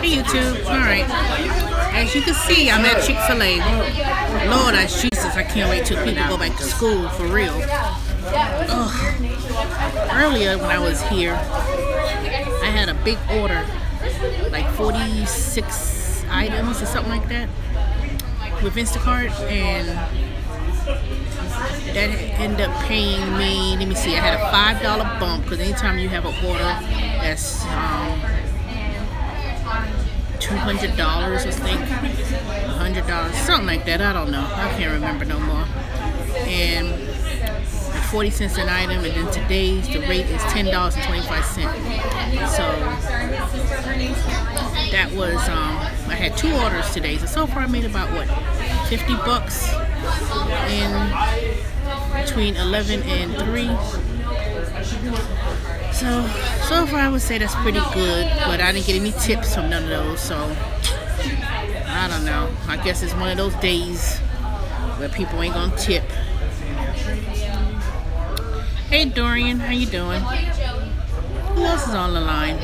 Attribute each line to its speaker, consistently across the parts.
Speaker 1: Hey YouTube. Alright. As you can see, I'm at Chick-fil-A. Lord, Jesus, I can't wait till people go back to school for real. Ugh. Earlier when I was here, I had a big order, like 46 items or something like that with Instacart, and that ended up paying me, let me see, I had a $5 bump, because anytime you have an order that's $200 I think, $100, something like that, I don't know, I can't remember no more, and 40 cents an item, and then today's the rate is $10.25. So that was I had 2 orders today, so far I made about what, 50 bucks in between 11 and 3. So far I would say that's pretty good, but I didn't get any tips from none of those, so I don't know. I guess it's one of those days where people ain't gonna tip. Hey Dorian, how you doing? Who else is on the line?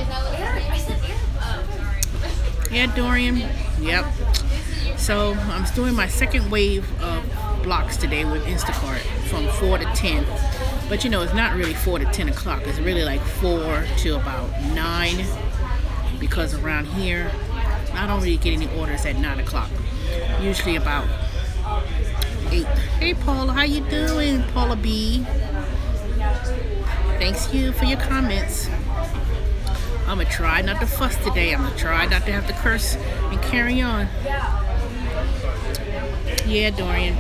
Speaker 1: Yeah, Dorian. Yep. So I'm doing my second wave of blocks today with Instacart from 4 to 10. But you know, it's not really 4 to 10 o'clock. It's really like 4 to about 9. Because around here, I don't really get any orders at 9 o'clock. Usually about 8. Hey Paula, how you doing? Paula B. Thanks you for your comments. I'm gonna try not to fuss today. I'm gonna try not to have to curse and carry on. Yeah, Dorian.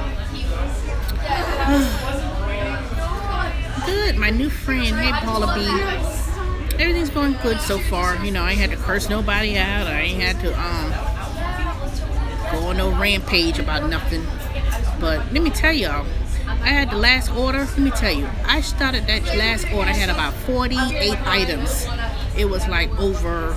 Speaker 1: Good, my new friend. Hey, Paula B. Everything's going good so far. You know, I ain't had to curse nobody out. I ain't had to go on no rampage about nothing. But let me tell y'all, I had the last order. Let me tell you, I started that last order. I had about 48 items. It was like over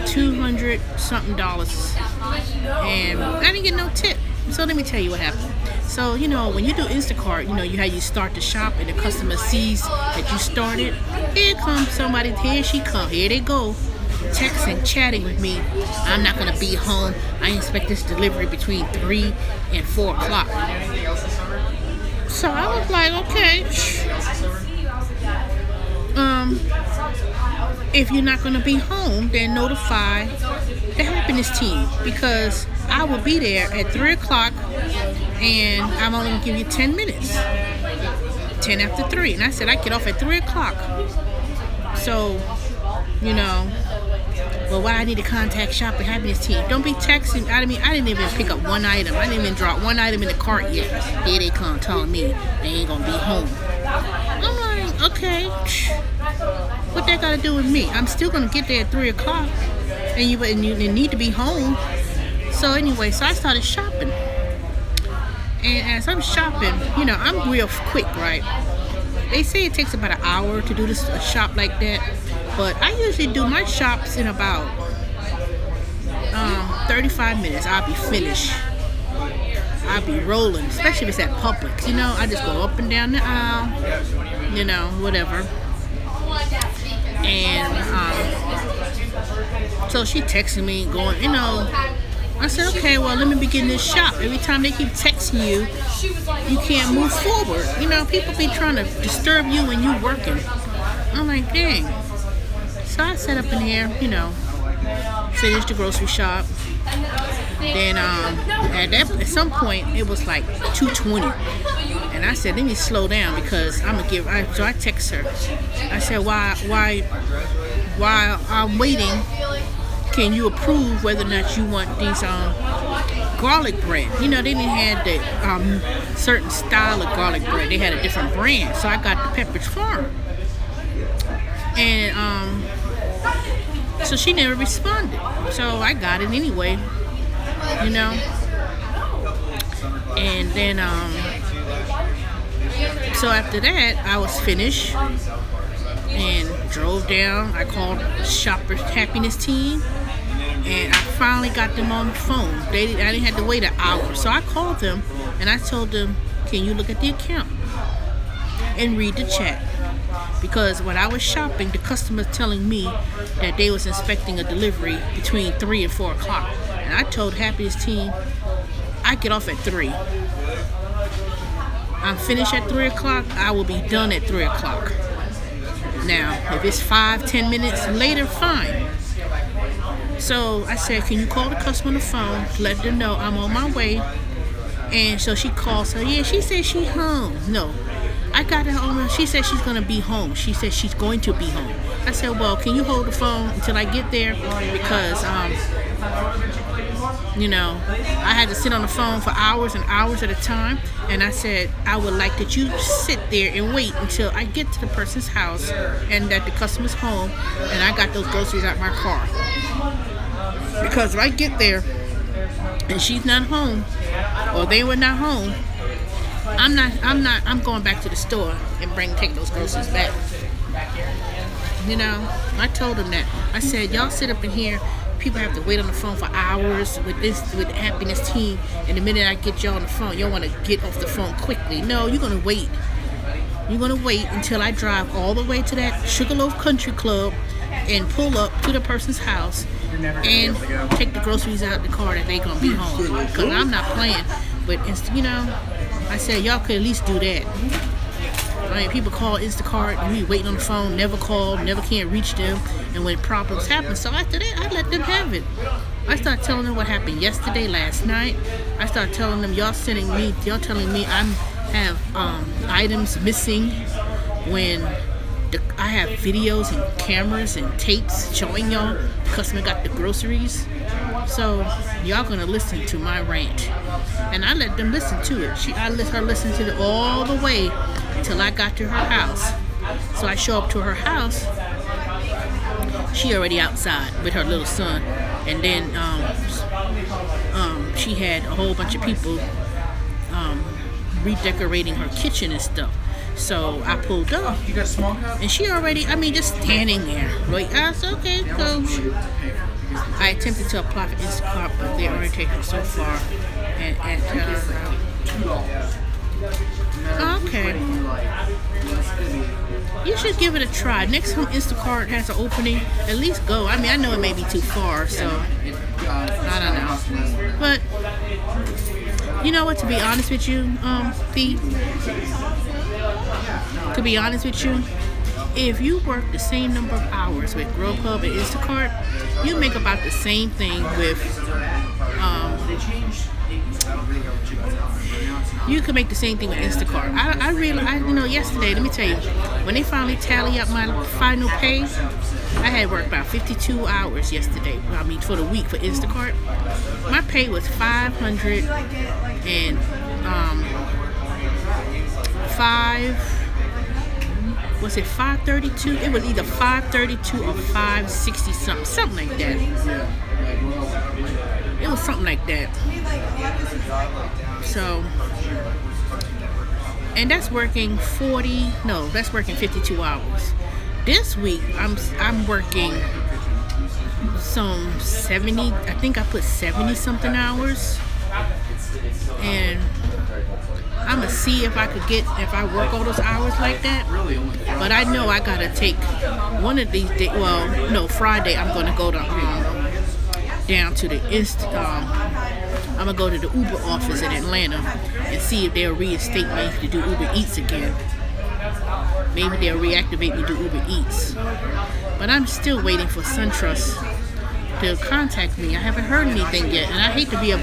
Speaker 1: $200 something, and I didn't get no tip. So let me tell you what happened. So you know, when you do Instacart, you know how you start the shop and the customer sees that you started. Here comes somebody. Here she come. Here they go, texting, chatting with me. I'm not gonna be home. I expect this delivery between 3 and 4 o'clock. So I was like, okay. If you're not gonna be home, then notify the happiness team, because I will be there at 3 o'clock and I'm only gonna give you 10 minutes. 10 after 3. And I said I get off at 3 o'clock. So, you know, well, why I need to contact Shop and Happiness team? Don't be texting. I didn't even pick up one item. I didn't even drop one item in the cart yet. Here they come telling me they ain't gonna be home. I'm like, okay, what that got to do with me? I'm still gonna get there at 3 o'clock, and you need to be home. So anyway, so I started shopping, and as I'm shopping, you know, I'm real quick, right? They say it takes about an hour to do a shop like that. But I usually do my shops in about 35 minutes. I'll be finished. I'll be rolling, especially if it's at Publix. You know, I just go up and down the aisle, you know, whatever. And so she texted me going, you know, I said, okay, well, let me begin this shop. Every time they keep texting you, you can't move forward. You know, people be trying to disturb you when you're working. I'm like, dang. So I sat up in here, you know, finished the grocery shop. Then at some point it was like 2:20, and I said, let me slow down, because I'm gonna give. So I text her. I said, while I'm waiting, can you approve whether or not you want these garlic bread? You know, they didn't have the certain style of garlic bread. They had a different brand. So I got the Pepperidge Farm. And so she never responded. So I got it anyway, you know. And then so after that, I was finished and drove down. I called Shopper's Happiness team, and I finally got them on the phone. I didn't have to wait an hour. So I called them and I told them, can you look at the account and read the chat? because when I was shopping, the customer telling me that they was expecting a delivery between 3 and 4 o'clock. And I told Happiness Team, I get off at 3. I'm finished at 3 o'clock. I will be done at 3 o'clock. Now, if it's 5-10 minutes later, fine. So I said, can you call the customer on the phone, let them know I'm on my way? And so she calls her. Yeah, she said she home. No, I got her home. She said she's gonna be home. She said she's going to be home. I said, well, can you hold the phone until I get there? Because you know, I had to sit on the phone for hours and hours at a time. And I said, I would like that you sit there and wait until I get to the person's house and that the customer's home and I got those groceries out my car. Because if I get there and she's not home, or they were not home, I'm going back to the store and take those groceries back. You know, I told them that. I said, y'all sit up in here, people have to wait on the phone for hours with the Happiness Team, and the minute I get y'all on the phone, y'all want to get off the phone quickly. No, you're gonna wait. You're gonna wait until I drive all the way to that Sugarloaf Country Club and pull up to the person's house and take the groceries out the car that they gonna be home. Because I'm not playing. But, you know, I said, y'all could at least do that. I mean, people call Instacart and we waiting on the phone, never call, never can't reach them, and when problems happen. So after that, I let them have it. I started telling them what happened yesterday, last night. I started telling them, y'all telling me I have items missing when I have videos and cameras and tapes showing y'all the customer got the groceries. So y'all gonna listen to my rant, and I let them listen to it. I let her listen to it all the way till I got to her house. So I show up to her house. She already outside with her little son, and then she had a whole bunch of people redecorating her kitchen and stuff. So I pulled up,
Speaker 2: You got a small cup?
Speaker 1: and she already, I mean, just standing there. Like, I said, okay, so I attempted to apply for Instacart, but they already taken so far. And okay, you should give it a try. Next time Instacart has an opening, at least go. I mean, I know it may be too far, so I don't know. But you know what? To be honest with you, Pete. To be honest with you, if you work the same number of hours with Grubhub and Instacart, you make about the same thing with, you could make the same thing with Instacart. I you know, yesterday, let me tell you, when they finally tally up my final pay, I had worked about 52 hours yesterday, I mean, for the week for Instacart. My pay was $532. It was either 532 or 560 something like that. It was something like that. So, and that's working that's working 52 hours. This week I'm working some 70, I think I put 70 something hours, and I'm gonna see if I work all those hours like that. But I know I gotta take one of these days. Well, no, Friday I'm gonna go to down to the I'm gonna go to the Uber office in Atlanta and see if they'll reinstate me to do Uber Eats again. Maybe they'll reactivate me to do Uber Eats. But I'm still waiting for SunTrust to contact me. I haven't heard anything yet, and I hate to be a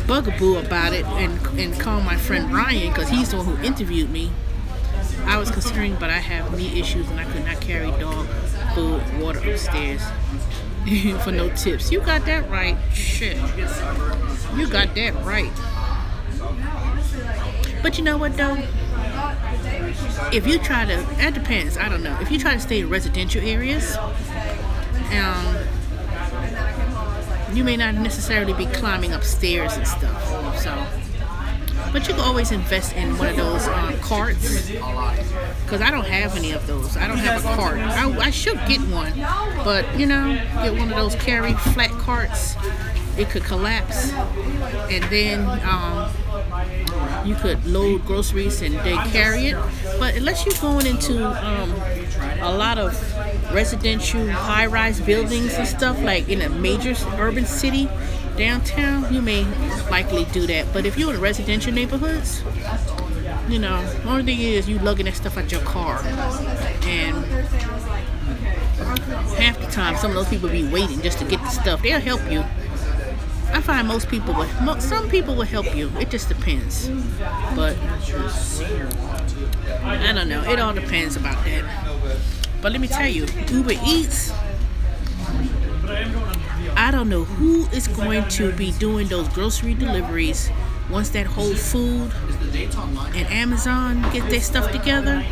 Speaker 1: bugaboo about it and call my friend Ryan, because he's the one who interviewed me. I was considering, but I have knee issues and I could not carry dog food, water upstairs for no tips. You got that right. Shit. You got that right. But you know what though? If you try to, that depends, I don't know. If you try to stay in residential areas, you may not necessarily be climbing upstairs and stuff. So, but you can always invest in one of those carts, because I don't have any of those. I don't have a cart. I should get one, but you know, get one of those carry flat carts. It could collapse, and then you could load groceries and they carry it. But unless you're going into a lot of residential high-rise buildings and stuff, like in a major urban city downtown, you may likely do that. But if you're in residential neighborhoods, you know, the only thing is you lugging that stuff out your car, and half the time some of those people be waiting just to get the stuff. They'll help you. I find most people will, some people will help you. It just depends. But I don't know. It all depends about that. But let me tell you, Uber Eats, I don't know who is going to be doing those grocery deliveries once that Whole Food and Amazon get their stuff together.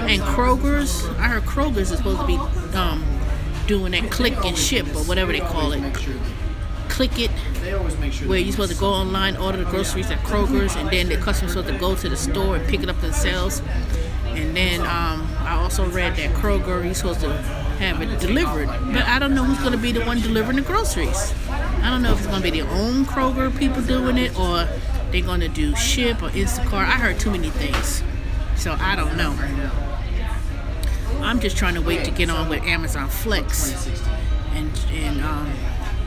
Speaker 1: And Kroger's, I heard Kroger's is supposed to be doing that click and ship or whatever they call it. Click it, where you're supposed to go online, order the groceries at Kroger's, and then the customer's supposed to go to the store and pick it up themselves. And then I also read that Kroger, he's supposed to have it delivered, but I don't know who's going to be the one delivering the groceries. I don't know if it's going to be their own Kroger people doing it, or they're going to do Ship or Instacart. I heard too many things, so I don't know. I'm just trying to wait to get on with Amazon Flex, and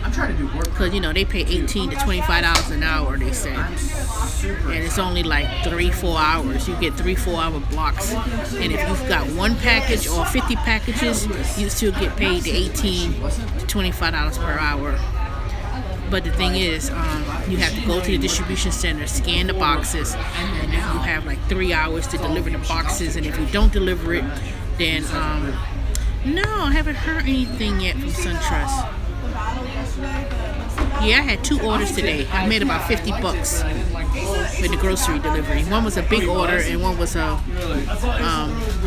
Speaker 1: I'm trying to do work, because you know they pay $18 to $25 an hour, they say, and it's only like 3-4 hours. You get 3-4 hour blocks, and if you've got one package or 50 packages, you still get paid the $18 to $25 per hour. But the thing is, you have to go to the distribution center, scan the boxes, and then you have like 3 hours to deliver the boxes. And if you don't deliver it, then no, I haven't heard anything yet from SunTrust. Yeah, I had 2 orders today. I made about $50 with the grocery delivery. One was a big order and one was a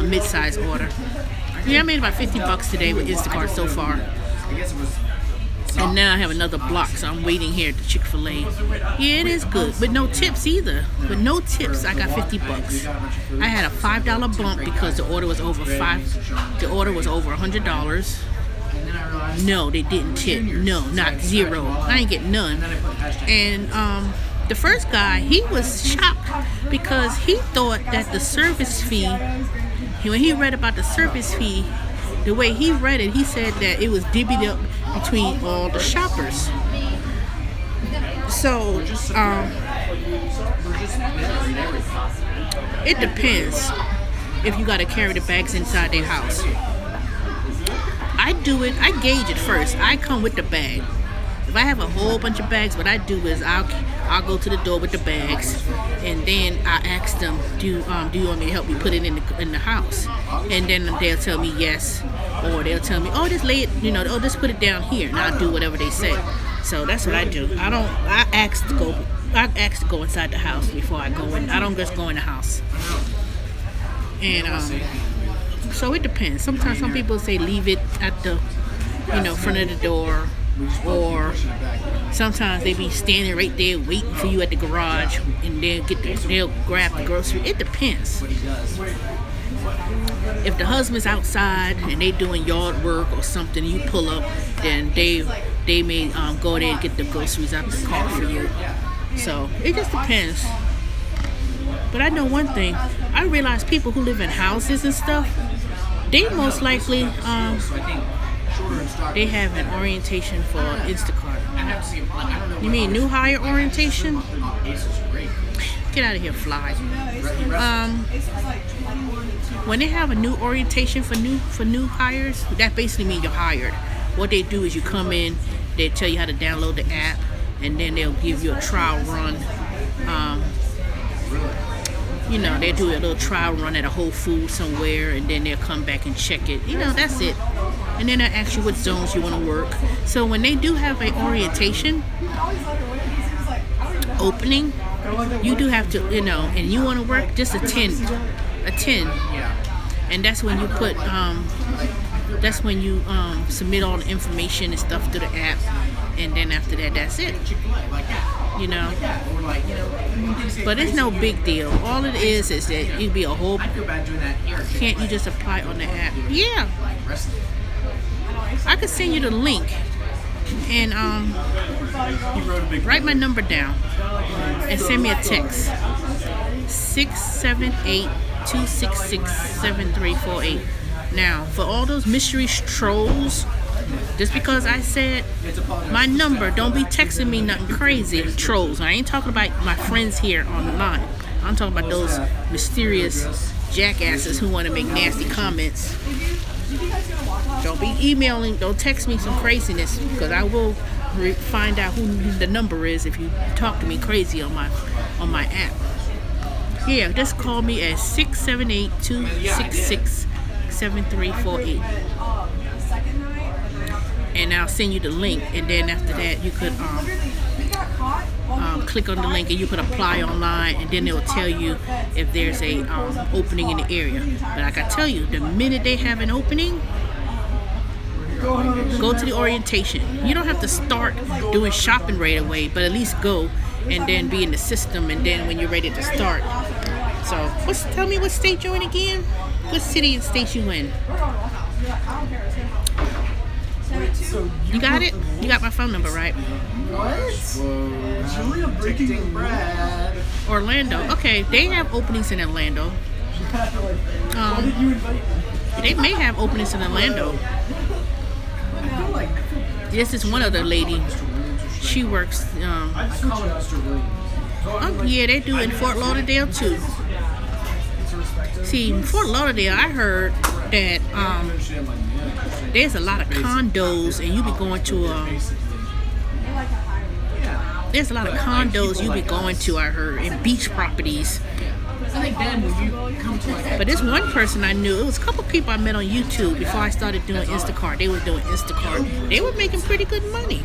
Speaker 1: mid-size order. Yeah, I made about $50 today with Instacart so far. And now I have another block, so I'm waiting here at the Chick-fil-A. Yeah, it is good, but no tips either. With no tips, I got $50. I had a $5 bump because the order was over The order was over $100. No, they didn't tip. No, not zero. I ain't get none. And the first guy, he was shocked because he thought that the service fee, when he read about the service fee, the way he read it, he said that it was divvied up between all the shoppers. So, it depends if you got to carry the bags inside their house. I do it, I gauge it first. I come with the bag. If I have a whole bunch of bags, what I do is I'll go to the door with the bags, and then I ask them, do you want me to help you put it in the house? And then they'll tell me yes, or they'll tell me, oh, just lay it, oh, just put it down here, and I'll do whatever they say. So that's what I do. I ask to go inside the house before I go in. I don't just go in the house. And so it depends. Sometimes some people say leave it at the front of the door, or sometimes they be standing right there waiting for you at the garage, and they'll grab the grocery. It depends. If the husband's outside and they doing yard work or something, you pull up, then they may go there and get the groceries out the car for you. So it just depends. But I know one thing. I realize people who live in houses and stuff, they most likely they have an orientation for Instacart. You mean new hire orientation? Get out of here, fly. When they have a new orientation for new hires, that basically means you're hired. What they do is you come in, they tell you how to download the app, and then they'll give you a trial run. They do a little trial run at a Whole Foods somewhere, and then they'll come back and check it. That's it. And then they'll ask you what zones you want to work. So when they do have an orientation opening, you do have to, and you want to work, just attend. And that's when you put, that's when you submit all the information and stuff to the app, and then after that, that's it. But it's no big deal. All it is that it'd be a whole. Can't you just apply on the app? Yeah, I could send you the link. And write my number down and send me a text. 678-266-7348. Now, for all those mystery trolls, just because I said my number, don't be texting me nothing crazy, trolls. I ain't talking about my friends here on the line. I'm talking about those mysterious jackasses who want to make nasty comments. Don't be emailing, don't text me some craziness, because I will find out who the number is if you talk to me crazy on my app. Yeah, just call me at 678-266-7348. And I'll send you the link, and then after that you could click on the link and you could apply online, and then it will tell you if there's a opening in the area. But like I tell you, the minute they have an opening, go to the orientation. You don't have to start doing shopping right away, but at least go and then be in the system, and then when you're ready to start. So tell me what state you're in again? What city and state you in? You got it? You got my phone number, right?
Speaker 2: What? Julia breaking bread.
Speaker 1: Orlando. Okay, they have openings in Orlando. They may have openings in Orlando. This is one other lady. She works. Yeah, they do in Fort Lauderdale too. See, in Fort Lauderdale, I heard that there's a lot of condos, and you be going to there's a lot of condos you be going to, I heard, in beach properties. But this one person I knew, it was a couple people I met on YouTube before I started doing Instacart. They were doing Instacart. They were making pretty good money.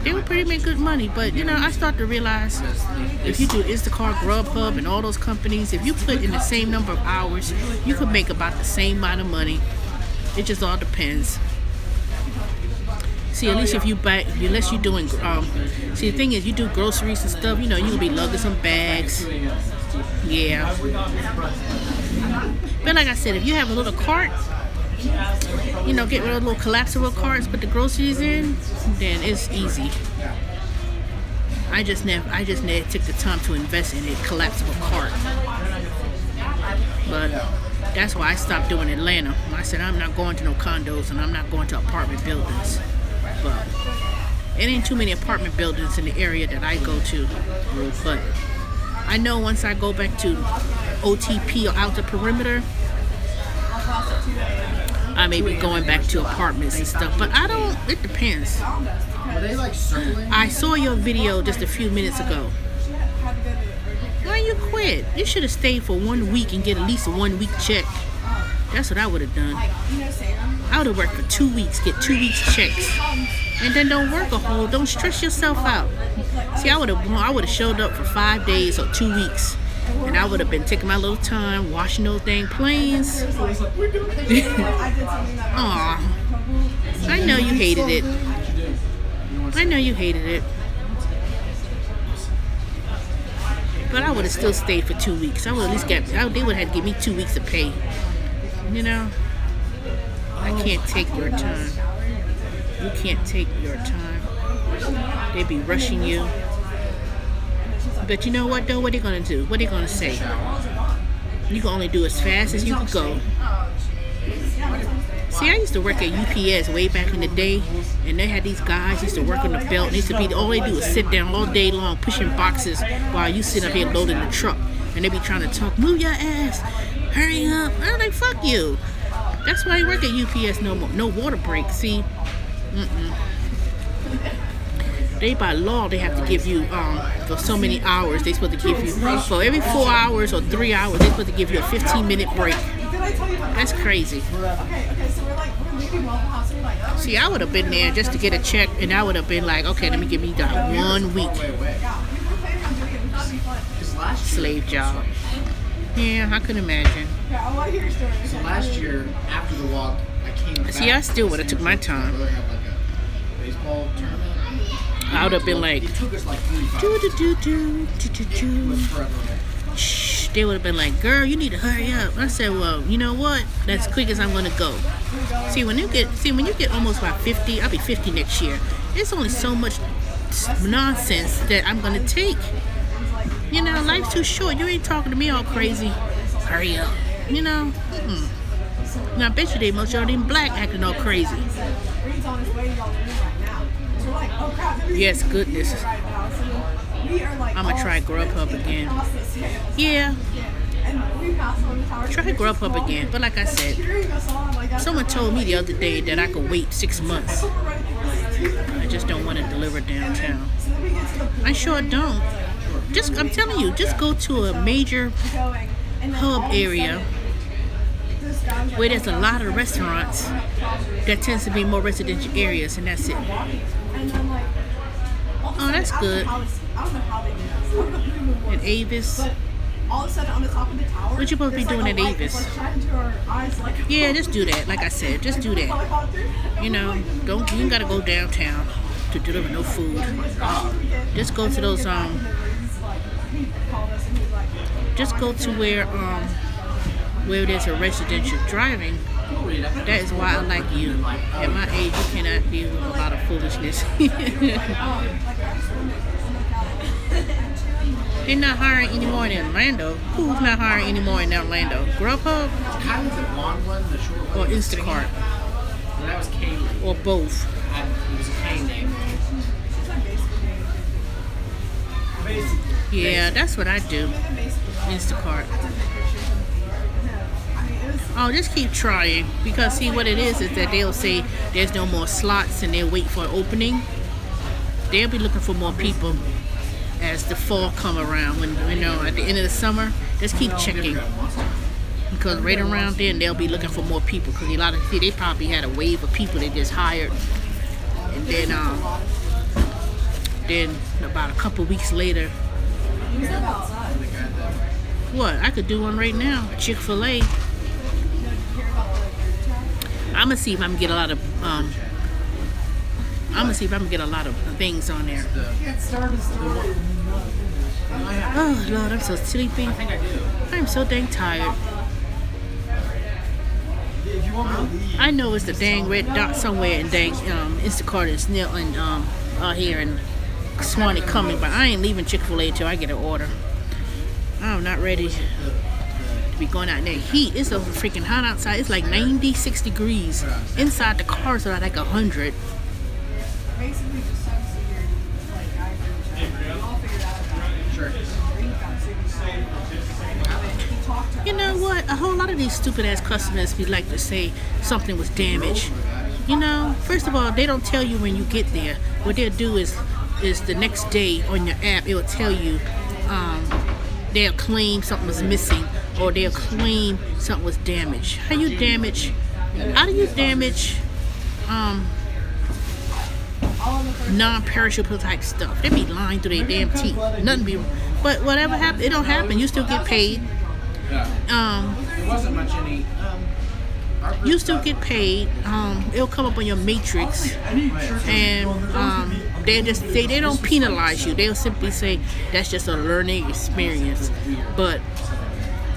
Speaker 1: They were pretty making good money, but you know, I started to realize if you do Instacart, Grubhub, and all those companies, if you put in the same number of hours, you could make about the same amount of money. It just all depends. See, at least if you buy, unless you're doing, see, the thing is, you do groceries and stuff, you know, you'll be lugging some bags. Yeah. But like I said, if you have a little cart, you know, get rid of little collapsible carts, put the groceries in, then it's easy. I just never took the time to invest in a collapsible cart. But that's why I stopped doing Atlanta. I said I'm not going to no condos, and I'm not going to apartment buildings. But it ain't too many apartment buildings in the area that I go to. But I know once I go back to OTP or Outer Perimeter, I may be going back to apartments and stuff, but I don't, it depends. I saw your video just a few minutes ago. Why you quit? You should have stayed for 1 week and get at least a 1 week check. That's what I would have done. I would have worked for 2 weeks, get 2 weeks checks, and then don't work a whole, don't stress yourself out. See, I would have showed up for 5 days or 2 weeks. And I would have been taking my little time washing those dang planes. Aw, I know you hated it. I know you hated it. But I would have still stayed for 2 weeks. I would at least get, they would have to give me 2 weeks of pay. You know, I can't take your time. You can't take your time. They be rushing you. But you know what though? What are they gonna do? What are they gonna say? You can only do as fast as you can go. See, I used to work at UPS way back in the day, and they had these guys used to work on the belt. And used to be all they do is sit down all day long pushing boxes while you sit up here loading the truck, and they be trying to talk, move your ass, hurry up. I'm like, fuck you. That's why I work at UPS no more. No water break. See, they by law they have to give you for so many hours. They supposed to give you for every 4 hours or 3 hours. They supposed to give you a 15-minute break. That's crazy. See, I would have been there just to get a check, and I would have been like, okay, let me give me that 1 week. Slave job. Yeah, I can imagine.
Speaker 2: So last year after the walk, I came back.
Speaker 1: See, I still would have took my time.
Speaker 2: Baseball tournament.
Speaker 1: I would have been like,
Speaker 2: It took us like 45
Speaker 1: shh, they would have been like, girl, you need to hurry up. I said, well, you know what? That's quick as I'm gonna go. See, when you get almost about 50, I'll be 50 next year. There's only so much nonsense that I'm gonna take. You know, life's too short. You ain't talking to me all crazy. Hurry up. You know? Now, I bet you they most y'all even black acting all crazy. Yes, goodness. I'm gonna try Grubhub again. Yeah. Try Grubhub again. But like I said, someone told me the other day that I could wait 6 months. I just don't want to deliver downtown. I sure don't. I'm telling you, just go to a major hub area where there's a lot of restaurants that tends to be more residential areas, and that's it. Oh, that's good. At Avis. What you supposed to be doing at Avis? Yeah, just do that. Like I said, just do that. You know, you ain't gotta go downtown to deliver no food. Just go to those just go to where there's a residential driving. That is why I like you. At my age, you cannot deal with a lot of foolishness. They're not hiring anymore in Orlando. Who's not hiring anymore in Orlando? Grubhub? Or Instacart?
Speaker 2: That was Kaylee.
Speaker 1: Or both?
Speaker 2: It was a K name.
Speaker 1: Yeah, that's what I do. Instacart. Oh, just keep trying. Because see what it is that they'll say there's no more slots and they'll wait for an opening. They'll be looking for more people as the fall come around. When you know, at the end of the summer, just keep checking. Because right around then they'll be looking for more people. Because a lot of they probably had a wave of people they just hired. And then about a couple weeks later, what? I could do one right now. Chick-fil-A. I'm gonna see if I can get a lot of things on there. Oh Lord, I'm so sleepy. I'm so dang tired. I know it's the dang red dot somewhere in dang Instacart and Snell and out here in Swanee coming, but I ain't leaving Chick-fil-A until I get an order. I'm not ready to be going out in that heat. It's so freaking hot outside. It's like 96 degrees. Inside the cars are like 100. You know what? A whole lot of these stupid ass customers be like to say something was damaged. You know, first of all, they don't tell you when you get there. What they'll do is the next day on your app, it will tell you they'll claim something was missing or they'll claim something was damaged. How do you damage non-perishable type stuff? They be lying through their damn teeth. Nothing be, but whatever happens, it don't happen. You still get paid.
Speaker 2: There wasn't much any.
Speaker 1: You still get paid. It'll come up on your matrix, and they don't penalize you. They'll simply say that's just a learning experience. But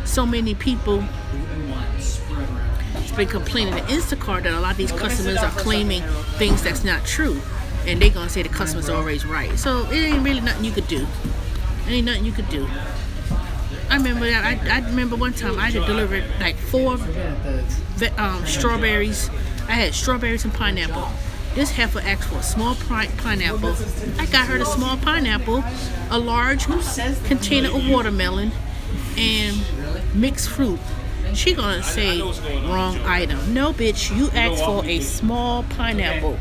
Speaker 1: so many people have been complaining to Instacart that a lot of these customers are claiming things that's not true, and they're gonna say the customer's always right. So it ain't really nothing you could do. It ain't nothing you could do. I remember that. I remember one time I had delivered like 4 strawberries. I had strawberries and pineapple. This heifer asked for a small pineapple. I got her the small pineapple, a large container of watermelon, and mixed fruit. She gonna say wrong item. No, bitch, you asked for a small pineapple.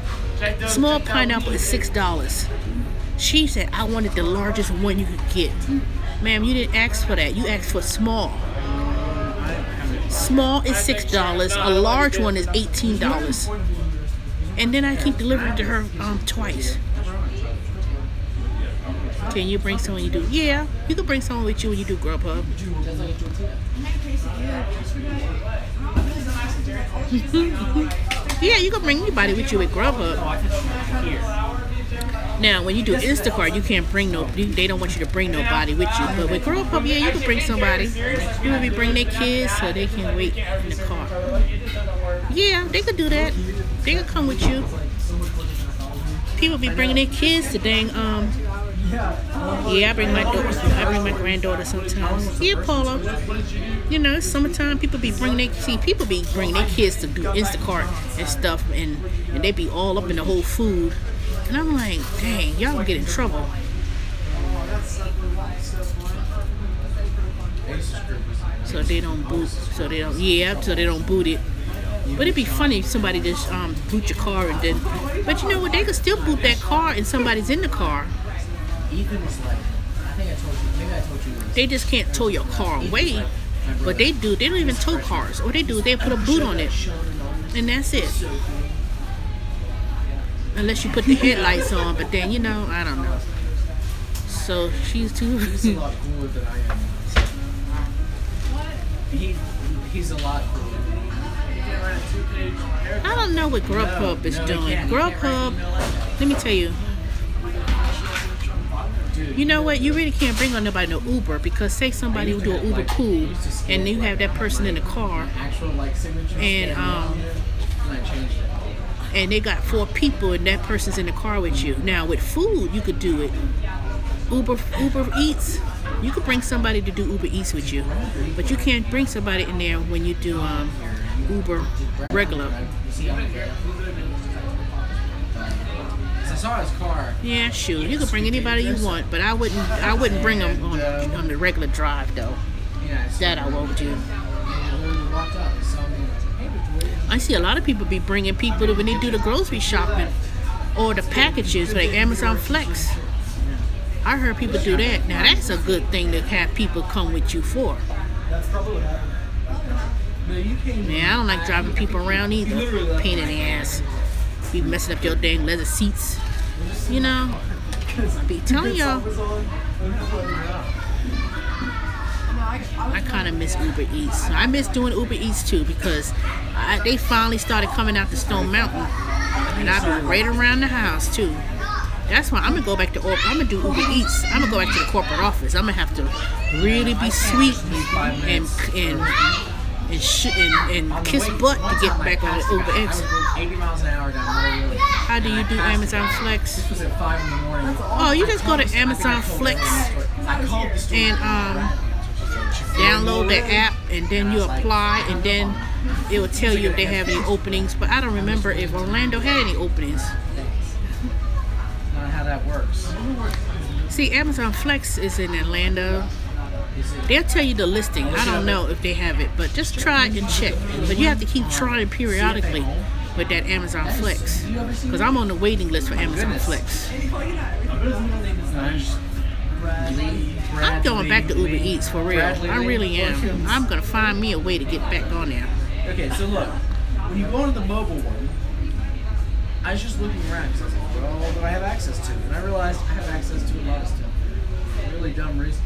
Speaker 1: Small pineapple is $6. She said I wanted the largest one you could get. Ma'am, you didn't ask for that. You asked for small. Small is $6. A large one is $18. And then I keep delivering to her twice. Can you bring someone you do? Yeah, you can bring someone with you when you do Grubhub. Yeah, you can bring anybody with you at Grubhub. Now, when you do Instacart, you can't bring they don't want you to bring nobody with you. But with Grubhub, yeah, you can bring somebody. You will be bringing their kids so they can wait in the car. Yeah, they could do that. They could come with you. People be bringing their kids to dang, yeah, I bring my granddaughter sometimes. Yeah, Paula. You know, it's summertime. People be bringing their kids to do Instacart and stuff, and they be all up in the whole food. And I'm like, dang, y'all gonna get in trouble. So they don't boot. So they don't boot it. But it'd be funny if somebody just boot your car and then. But you know what? They could still boot that car and somebody's in the car.
Speaker 2: Ethan was like, I think I told you, maybe I told you this.
Speaker 1: They just can't tow your car away. But they do. They don't even tow cars. What they do is they put a boot on it. And that's it. Unless you put the headlights on. But then, you know, I don't know. So she's too.
Speaker 2: He's a lot cooler than I am. He's a lot cooler.
Speaker 1: I don't know what Grubhub is doing. Grubhub, let me tell you. You know what? You really can't bring on nobody no Uber because say somebody will do an Uber pool and you have that person in the car and they got 4 people and that person's in the car with you. Now with food, you could do it. Uber Eats, you could bring somebody to do Uber Eats with you, but you can't bring somebody in there when you do Uber regular.
Speaker 2: I saw his car.
Speaker 1: Yeah, sure. You can bring anybody you want, but I wouldn't bring them on the regular drive though. That I won't do. I see a lot of people be bringing people when they do the grocery shopping or the packages like Amazon Flex. I heard people do that. Now that's a good thing to have people come with you for. Man, I don't like driving people around either. Pain in the ass. Be messing up your dang leather seats. You know, I be telling y'all. I kind of miss Uber Eats. I miss doing Uber Eats too because they finally started coming out to Stone Mountain, and I be right around the house too. That's why I'm gonna go back to. I'm gonna do Uber Eats. I'm gonna go back to the corporate office. I'm gonna have to really be sweet and kiss butt to get back on the Uber X.
Speaker 2: 80 miles an hour down the road.
Speaker 1: How do you do Amazon Flex?
Speaker 2: This was at 5 in the morning.
Speaker 1: Oh, you just go to Amazon Flex and download the app, and then you apply, and then it will tell you if they have any openings. But I don't remember if Orlando had any openings.
Speaker 2: Not how that works.
Speaker 1: See, Amazon Flex is in Orlando. They'll tell you the listing. I don't know if they have it, but just try and check. But you have to keep trying periodically with that Amazon Flex, because I'm on the waiting list for Amazon Flex. I'm going back to Uber Eats for real. I really am. I'm gonna find me a way to get back on there.
Speaker 2: Okay, so look, when you go into the mobile one, I was just looking around because I was like, what all do I have access to? And I realized I have access to a lot of stuff. Really dumb reason.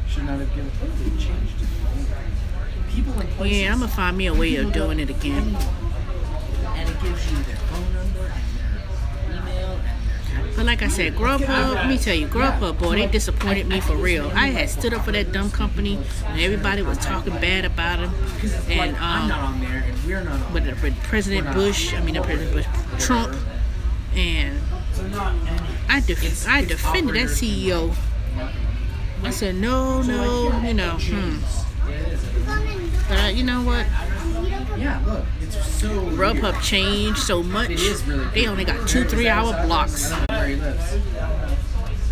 Speaker 2: Should not have given. What have they changed? People in places.
Speaker 1: Yeah, I'm gonna find me a way of doing it again.
Speaker 2: And it gives you their phone number and their email and their.
Speaker 1: But like I said, Grubhub, let me tell you, Grubhub, boy, they disappointed me for real. I had stood up for that dumb company, and everybody was talking bad about them. And
Speaker 2: I'm not on there, and we're not on there.
Speaker 1: With President Bush, Trump, and I defended that CEO. I said, no, you know, But you know what?
Speaker 2: Yeah, look, it's so
Speaker 1: Grubhub changed so much.
Speaker 2: It is really
Speaker 1: they only got 2-3 hour blocks.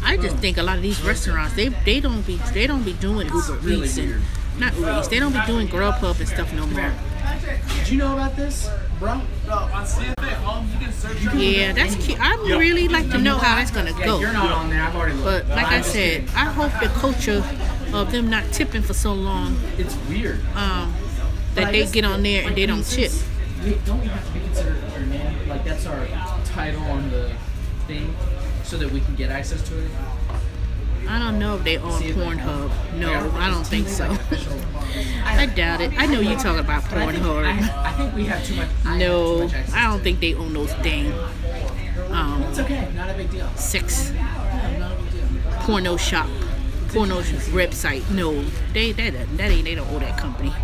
Speaker 1: I just think a lot of these restaurants they don't be doing Uber Eats and not Uber Eats. They don't be doing Grubhub and stuff no more.
Speaker 2: Did you know about this, bro?
Speaker 1: Yeah, that's cute. I really like to know how that's gonna go.
Speaker 2: You're not on there. I've already looked.
Speaker 1: But like I said, I hope the culture of them not tipping for so long.
Speaker 2: It's weird.
Speaker 1: That they get on there and they don't tip.
Speaker 2: Don't we have to be considered your name? Like that's our title on the thing, so that we can get access to it.
Speaker 1: I don't know if they on Pornhub. No, I don't think so. I doubt it. I know you talking about Pornhub.
Speaker 2: I think we have too much.
Speaker 1: No, I don't think they own those things.
Speaker 2: It's okay, not a big deal.
Speaker 1: sex
Speaker 2: Yeah, not a big deal.
Speaker 1: porno shop, porno website. No, they don't owe that company.
Speaker 2: I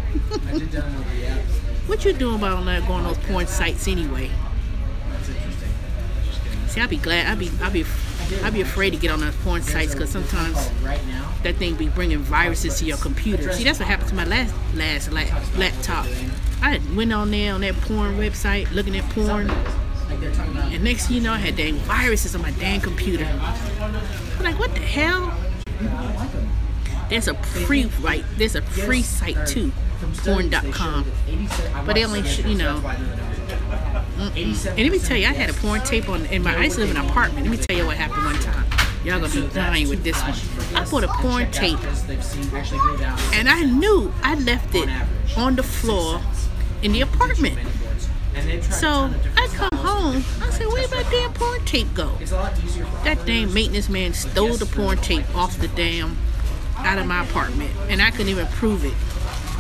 Speaker 2: did download the app.
Speaker 1: What you doing about going on those porn sites anyway?
Speaker 2: That's interesting. Just kidding.
Speaker 1: See, I'd be afraid to get on those porn sites because sometimes
Speaker 2: Right now,
Speaker 1: that thing be bringing viruses to your computer. See, that's what happened to my last laptop. I went on there on that porn website looking at porn,
Speaker 2: like they're talking about.
Speaker 1: and next thing you know, I had dang viruses on my dang computer. I'm like, what the hell? There's a free site too, porn.com, but they only And let me tell you, I had a porn tape I used to live in an apartment. Let me tell you what happened one time. Y'all gonna be dying with this one. I bought a porn tape, and I knew I left it on the floor in the apartment. So I come home, I said, where did my damn porn tape go? That damn maintenance man stole the porn tape off the damn out of my apartment, and I couldn't even prove it.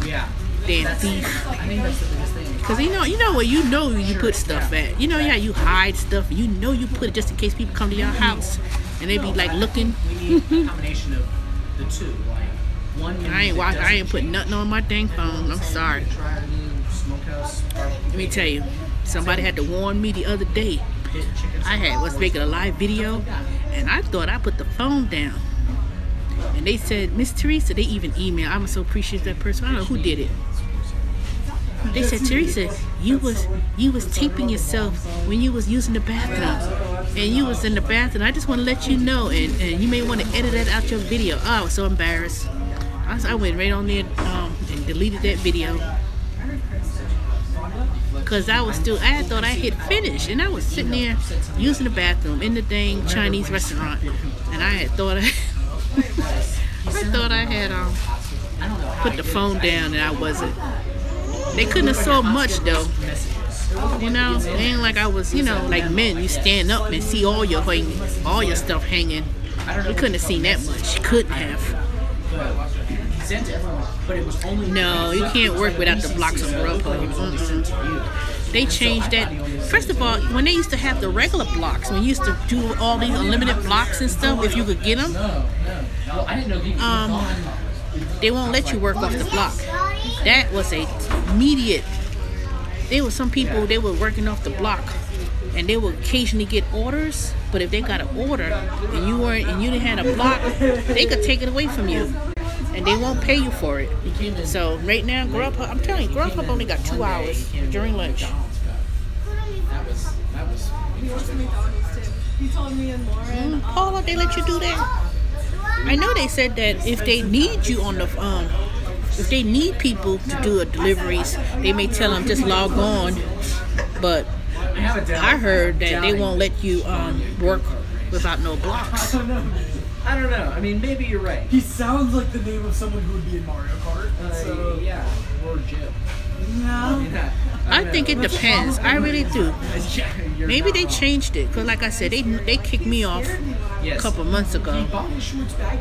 Speaker 2: Yeah.
Speaker 1: Damn thief.
Speaker 2: I think that's the biggest thing.
Speaker 1: Cause you know where you put stuff at. You know how you hide stuff. You know you put it just in case people come to your house and they be like looking.
Speaker 2: We need a combination of the two. Like one.
Speaker 1: I ain't put nothing on my dang phone. I'm sorry. Let me tell you, somebody had to warn me the other day. I was making a live video, and I thought I put the phone down. And they said, Miss Teresa, they even emailed. I'm so appreciative of that person. I don't know who did it. They said, Teresa, you was taping yourself when you was using the bathroom, and you was in the bathroom. I just want to let you know, and you may want to edit that out your video. Oh, I was so embarrassed. I went right on there and deleted that video because I thought I hit finish, and I was sitting there using the bathroom in the dang Chinese restaurant, and I thought I had put the phone down, and I wasn't. They couldn't have saw much though. You know, it ain't like I was, like men, you stand up and see all your stuff hanging. You couldn't have seen that much. You couldn't have. No, you can't work without the blocks on Grubhub. They changed that. First of all, when they used to have the regular blocks, when you used to do all these unlimited blocks and stuff, if you could get them, they won't let you work off the block. That was immediate. There were some people, they were working off the block, and they would occasionally get orders, but if they got an order and you didn't have a block, they could take it away from you, and they won't pay you for it. So right now, Grubhub, I'm telling you, Grubhub only got 2 hours during lunch. Paula, they let you do that? I know they said that if they need you on the if they need people to do deliveries, they may tell them just log on. But I heard that they won't let you work without no blocks.
Speaker 2: I don't know. I mean, maybe you're right.
Speaker 3: He sounds like the name of someone who would be in Mario Kart. So.
Speaker 2: Yeah, or Jim.
Speaker 3: No.
Speaker 1: I think it depends. I really do. Maybe they changed it, because like I said, they kicked me off a couple months ago.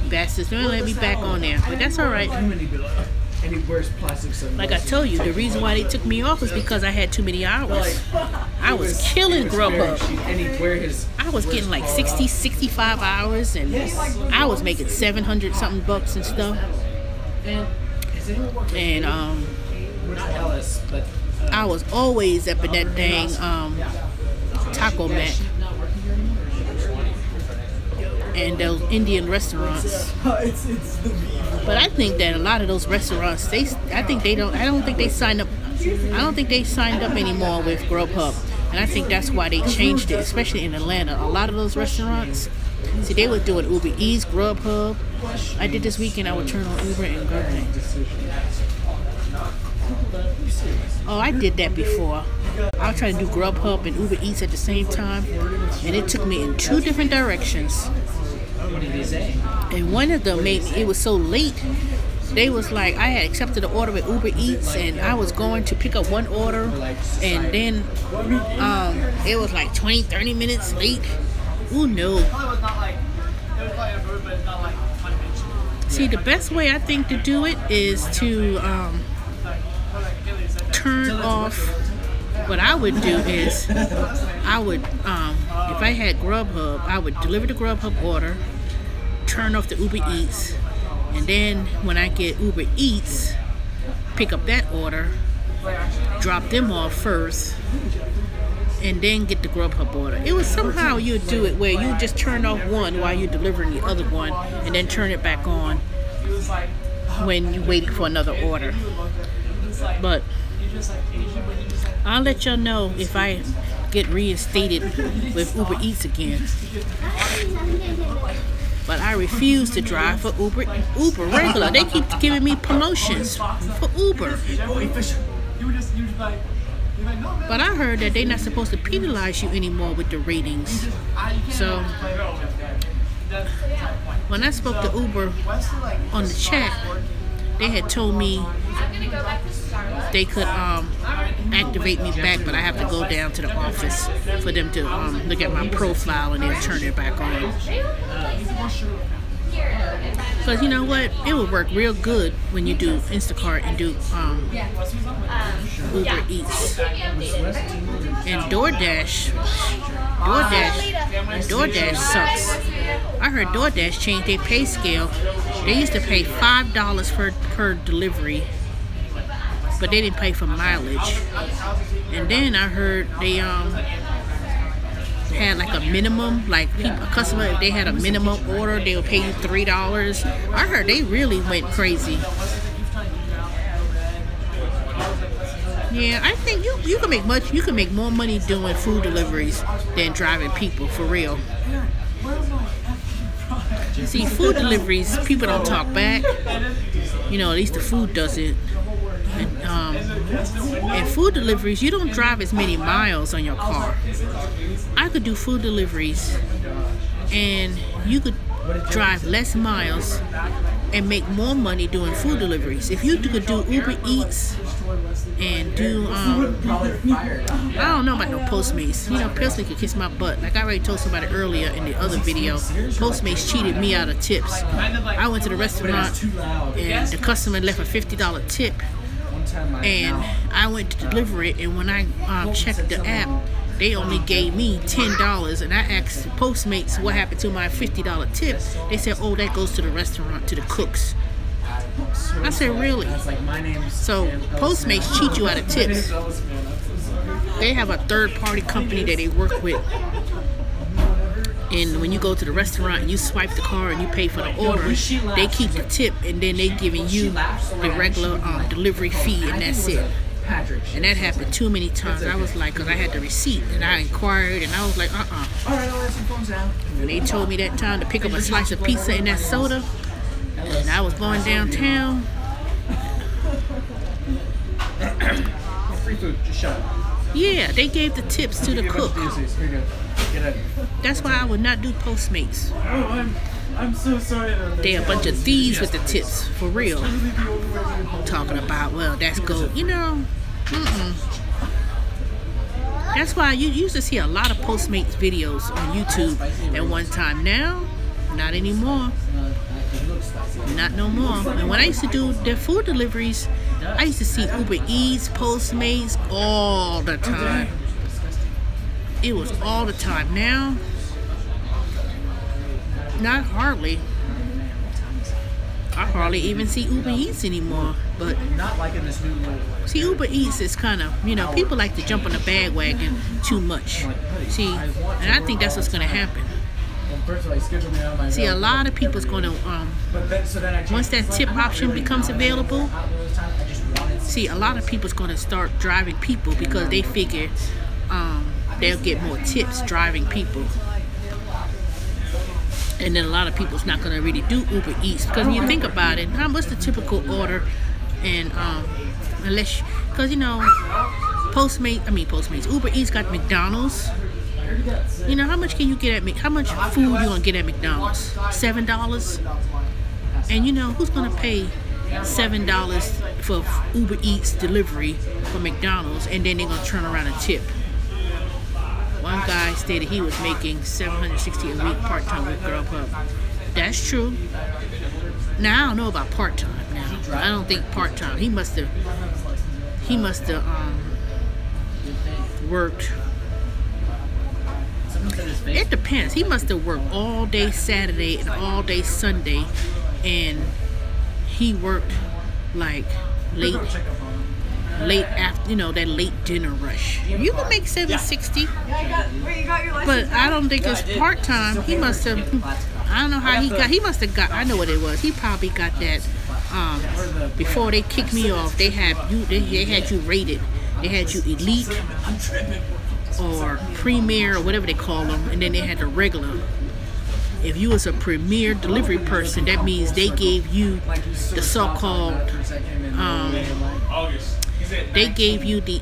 Speaker 1: Bastards, they don't let me back on there, but that's all right. Like I told you, the reason why they took me off was because I had too many hours. I was killing Grubhub. I was getting like 60, 65 hours, and I was making 700 something bucks and stuff. And I was always up in that dang Taco Mat and those Indian restaurants. But I think that a lot of those restaurants, I don't think they signed up anymore with Grubhub. And I think that's why they changed it, especially in Atlanta. A lot of those restaurants, see, they were doing Uber Eats, Grubhub. I did this weekend, I would turn on Uber and Grubhub. Oh, I did that before. I was trying to do Grubhub and Uber Eats at the same time, and it took me in 2 different directions.
Speaker 2: What did they say?
Speaker 1: And one of them it was so late. They was like, I had accepted the order with Uber Eats, and I was going to pick up one order, and then it was like 20, 30 minutes late. Ooh, no. See, the best way I think to do it is to turn off what I would do is I would, if I had Grubhub, I would deliver the Grubhub order, turn off the Uber Eats, and then when I get Uber Eats, pick up that order, drop them off first, and then get the Grubhub order. It was somehow you'd do it where you just turn off one while you're delivering the other one, and then turn it back on when you're waiting for another order. But I'll let y'all know if I get reinstated with Uber Eats again. But I refuse to drive for Uber regular. They keep giving me promotions for Uber. But I heard that they're not supposed to penalize you anymore with the ratings. So when I spoke to Uber on the chat, they had told me they could activate me back, but I have to go down to the office for them to look at my profile and then turn it back on. Because you know what? It would work real good when you do Instacart and do Uber Eats. And DoorDash sucks. I heard DoorDash changed their pay scale. They used to pay $5 per delivery, but they didn't pay for mileage. And then I heard they had like a minimum, like a customer, if they had a minimum order, they would pay you $3. I heard they really went crazy. Yeah, I think you can make more money doing food deliveries than driving people, for real. See, food deliveries, people don't talk back. You know, at least the food doesn't. And food deliveries, you don't drive as many miles on your car. I could do food deliveries and you could drive less miles and make more money doing food deliveries. If you could do Uber Eats and do I don't know about no Postmates. You know, Postmates could kiss my butt. Like I already told somebody earlier in the other video, Postmates cheated me out of tips. I went to the restaurant and the customer left a $50 tip, and I went to deliver it, and when I checked the app, they only gave me $10, and I asked Postmates what happened to my $50 tip. They said, oh, that goes to the restaurant, to the cooks. I said, really? So Postmates cheat you out of tips. They have a third-party company that they work with, and when you go to the restaurant and you swipe the card and you pay for the order, they keep the tip, and then they giving you the regular delivery fee, and that's it. And that happened too many times. I was like, because I had the receipt, and I inquired, and I was like, And they told me that time to pick up a slice of pizza and that soda, and I was going downtown.
Speaker 2: Free food, just shut up.
Speaker 1: Yeah, they gave the tips to the cook. That's why I would not do Postmates.
Speaker 3: Oh, I'm so sorry.
Speaker 1: They're a bunch of thieves with the tips, for real. Talking about, well, that's gold. You know, That's why you used to see a lot of Postmates videos on YouTube at one time. Now, not anymore. Not no more. And when I used to do their food deliveries, I used to see Uber Eats, Postmates all the time. It was all the time. Now, not hardly. I hardly even see Uber Eats anymore. But
Speaker 2: not like in this new
Speaker 1: see, Uber Eats is kind of, you know, people like to jump on the bandwagon too much. See, and I think that's what's going to happen. See, a lot of people's going to, once that tip option becomes available, see, a lot of people's going to start driving people because they figure they'll get more tips driving people. And then a lot of people's not going to really do Uber Eats, because when you think about it, what's the typical order? And unless, because you know, Postmates, Uber Eats got McDonald's. You know, how much can you get at how much food you gonna get at McDonald's? $7. And you know, who's gonna pay $7 for Uber Eats delivery for McDonald's, and then they're gonna turn around and tip? One guy stated he was making $760 a week part-time with Grubhub. That's true. Now I don't know about part-time. Now I don't think part-time. He must have worked.
Speaker 2: Someone said his face.
Speaker 1: It depends. He must have worked all day Saturday and all day Sunday, and he worked like late after, that late dinner rush. You can make $760, but I don't think it's part time. He must have. I don't know how he got. He must have got. I know what it was. He probably got that. Before they kicked me off, they had you. They had you rated. They had you elite or premier or whatever they call them, and then they had the regular. If you was a premier delivery person, that means they gave you the so-called. They gave you the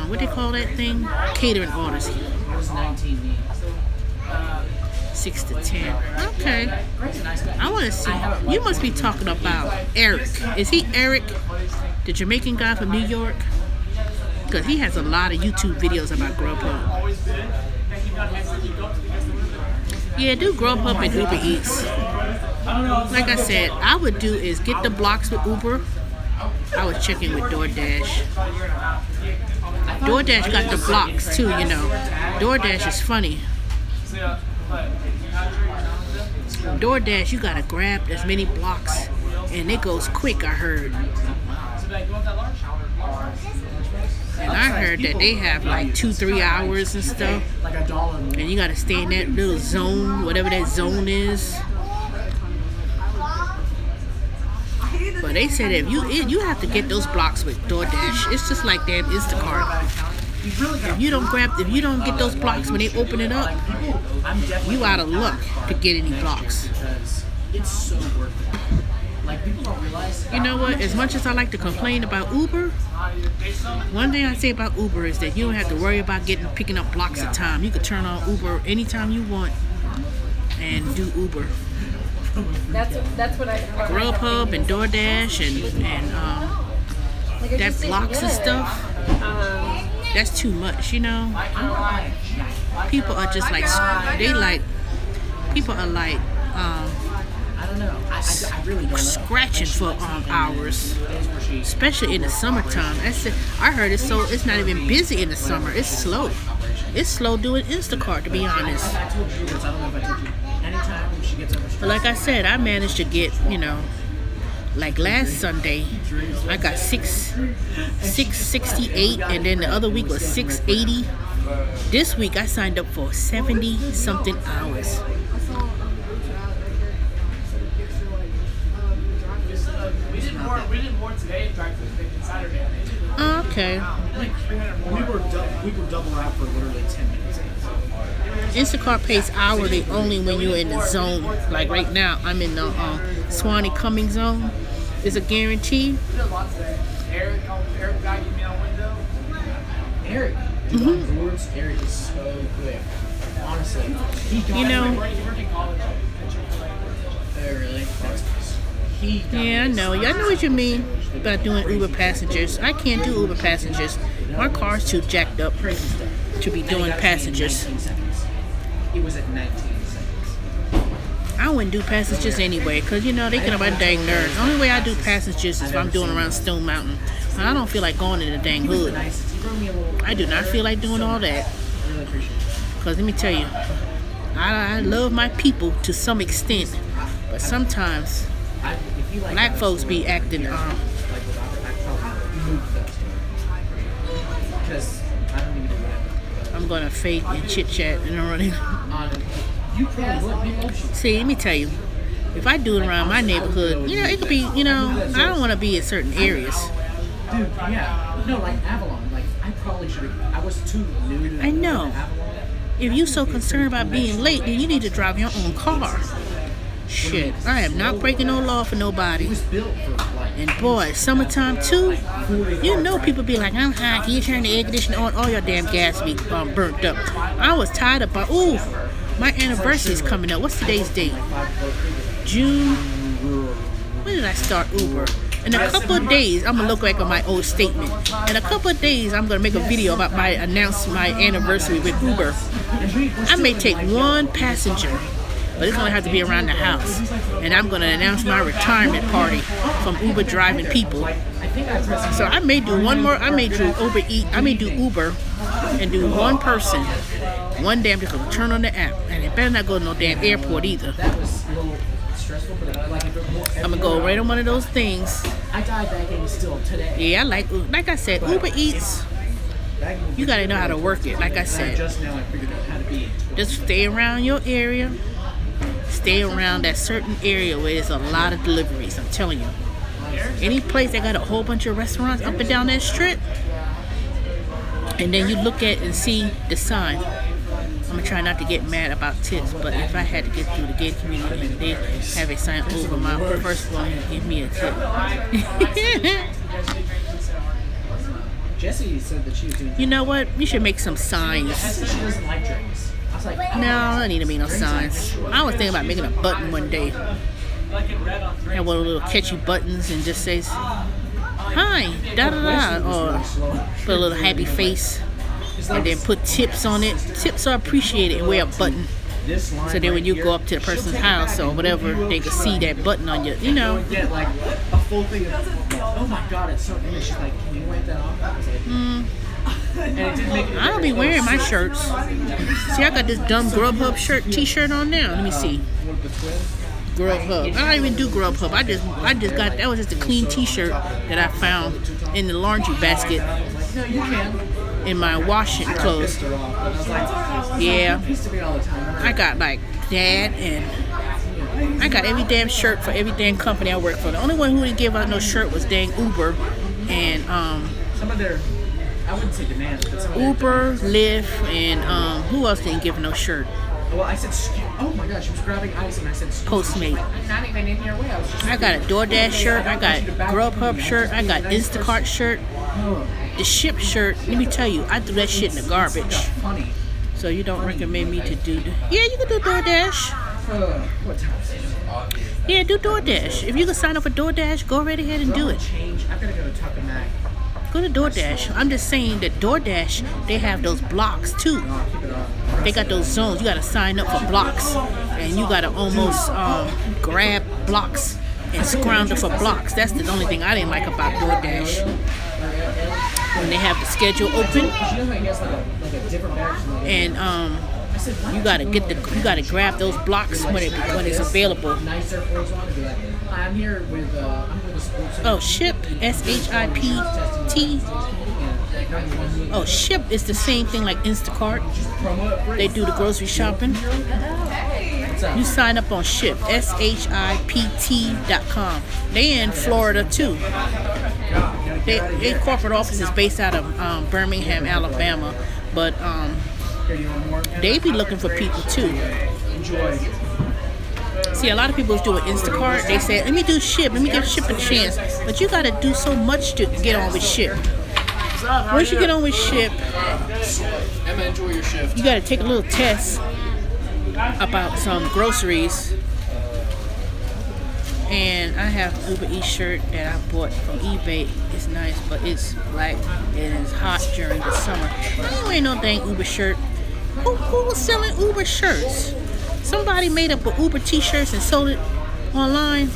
Speaker 1: what they call that thing? Catering orders. 6 to 10. Okay. I want to see. You must be talking about Eric. Is he Eric, the Jamaican guy from New York? Because he has a lot of YouTube videos about Grubhub. Yeah, do Grubhub and Uber Eats. Like I said, I would do is get the blocks with Uber. I was checking with DoorDash. DoorDash got the blocks too, DoorDash is funny. DoorDash, you gotta grab as many blocks, and it goes quick. I heard, and I heard that they have like 2-3 hours and stuff, and you gotta stay in that little zone, whatever that zone is. But they said if you have to get those blocks with DoorDash. It's just like damn Instacart. If you don't get those blocks when they open it up, you out of luck to get any blocks.
Speaker 2: It's so worth it. Like, people don't realize.
Speaker 1: You know what? As much as I like to complain about Uber, one thing I say about Uber is that you don't have to worry about picking up blocks of time. You can turn on Uber anytime you want and do Uber.
Speaker 4: That's what I.
Speaker 1: Grubhub and DoorDash and that blocks and stuff. That's too much, People are just like people are like
Speaker 2: I don't know. I really don't know.
Speaker 1: Scratching for hours, especially in the summertime. I heard it's not even busy in the summer. It's slow. It's slow doing Instacart, to be honest. But like I said, I managed to get, like last Sunday, I got 668, and then the other week was 680. This week I signed up for 70 something hours.
Speaker 3: We did more today than Saturday.
Speaker 1: Okay.
Speaker 2: We were double out for literally 10 minutes.
Speaker 1: Instacart pays hourly only when you're in the zone. Like right now, I'm in the Swanee Cumming zone. It's a guarantee.
Speaker 3: We did a lot today. Eric vacuumed me on window.
Speaker 2: Eric, Eric is so quick. Honestly,
Speaker 3: Working college at Chick-fil-A.
Speaker 2: Oh, really?
Speaker 1: Yeah, I know what you mean about doing Uber passengers. I can't do Uber passengers. My car's too jacked up to be doing passengers.
Speaker 2: It was at 19 seconds.
Speaker 1: I wouldn't do passengers anyway, because they get on my dang nerves. The only way I do passengers is if I'm doing around Stone Mountain. I don't feel like going in the dang hood. I do not feel like doing all that. Because let me tell you, I love my people to some extent, but sometimes black folks be acting I'm gonna fake and chit chat and running. See, let me tell you, if I do it around my neighborhood, it could be, I don't want to be in certain areas.
Speaker 2: Dude, yeah, no, like Avalon, like I probably should have. I was too new to.
Speaker 1: I know. If you're so concerned about being late, then you need to drive your own car. Shit, I am not breaking no law for nobody. And boy, summertime too, people be like, I'm hot, can you turn the air conditioner on? All your damn gas be burnt up. I was tired of, my anniversary's coming up. What's today's date? June. When did I start Uber? In a couple of days, I'm gonna look back on my old statement. In a couple of days, I'm gonna make a video about my anniversary with Uber. I may take one passenger, but it's gonna have to be around the house. And I'm gonna announce my retirement party from Uber driving people.
Speaker 2: think I pressed.
Speaker 1: So I may do one more. I may do Uber Eat. I may do Uber and do one person. One day I'm just gonna turn on the app, and it better not go to no damn airport either.
Speaker 2: That was a little stressful, but like if it more,
Speaker 1: I'm gonna go right on one of those things.
Speaker 2: I died bagging still today.
Speaker 1: Yeah, I like I said, Uber Eats. You gotta know how to work it. Like I said,
Speaker 2: Just now I figured out how to be.
Speaker 1: just stay around your area. Stay around that certain area where there's a lot of deliveries. I'm telling you. Any place that got a whole bunch of restaurants up and down that strip, and then you look at and see the sign. I'm gonna try not to get mad about tips, but if I had to get through the gated community and they have a sign over my first floor, give me a tip.
Speaker 2: Jessie said that she was doing.
Speaker 1: You know what? You should make some signs.
Speaker 2: She doesn't like drinks. I was like,
Speaker 1: No, I don't need to make no signs. I was thinking about making a button one day. Have one of those little catchy buttons and just says, "Hi, da da da," or put a little happy face, and then put tips on it. Tips are appreciated, and wear a button. So then when you go up to the person's house or whatever, they can see that button on you. You know.
Speaker 2: Get like a full thing of, oh my god, it's so image. She's like, can you wipe that off? I was like, and it didn't make it.
Speaker 1: I don't be wearing my shirts. See, I got this dumb Grubhub T-shirt on now. Let me see. Grubhub. I don't even do Grubhub. I just got, that was just a clean T-shirt that I found in the laundry basket
Speaker 2: No, you can.
Speaker 1: in my washing clothes.
Speaker 2: I was like,
Speaker 1: Yeah,
Speaker 2: it used to be all the time.
Speaker 1: I got like that, and I got every damn shirt for every damn company I work for. The only one who didn't give out no shirt was dang Uber, and
Speaker 2: Some of their, I wouldn't say demands, but some of their
Speaker 1: Uber, Lyft, and who else didn't give no shirt?
Speaker 2: well, I said, oh my gosh, she was grabbing ice, and I said,
Speaker 1: Postmate.
Speaker 2: I'm not even in your way. I was just.
Speaker 1: I got a DoorDash shirt, I got Grubhub shirt, I got Instacart shirt. The Ship shirt, let me tell you, I threw that shit in the garbage.
Speaker 2: Funny.
Speaker 1: So you don't recommend me to do yeah, you can do DoorDash.
Speaker 2: What time?
Speaker 1: Yeah, do DoorDash. If you can sign up for DoorDash, go right ahead and do it.
Speaker 2: Change. I've got to go to Tucker Mac.
Speaker 1: Go to DoorDash. I'm just saying that DoorDash, they have those blocks too. They got those zones. You gotta sign up for blocks, and you gotta almost grab blocks and scrounger for blocks. That's the only thing I didn't like about DoorDash. When they have the schedule open, and you gotta grab those blocks when it's available.
Speaker 2: I'm here with
Speaker 1: Oh, Ship, SHIPT. Oh, Ship is the same thing like Instacart. They do the grocery shopping. You sign up on Ship, SHIPT.com. They in Florida too. Their corporate office is based out of Birmingham, Alabama, but they be looking for people too.
Speaker 2: enjoy.
Speaker 1: See, a lot of people doing Instacart. They say, let me do Ship, let me give Ship a chance. But you gotta do so much to get on with Ship. Once you get on with Ship,
Speaker 3: Emma, enjoy your shift.
Speaker 1: you gotta take a little test about some groceries. And I have an Uber Eats shirt that I bought from eBay. It's nice, but it's black and it's hot during the summer. You ain't no dang Uber shirt. Who was selling Uber shirts? Somebody made up a Uber t-shirts and sold it online.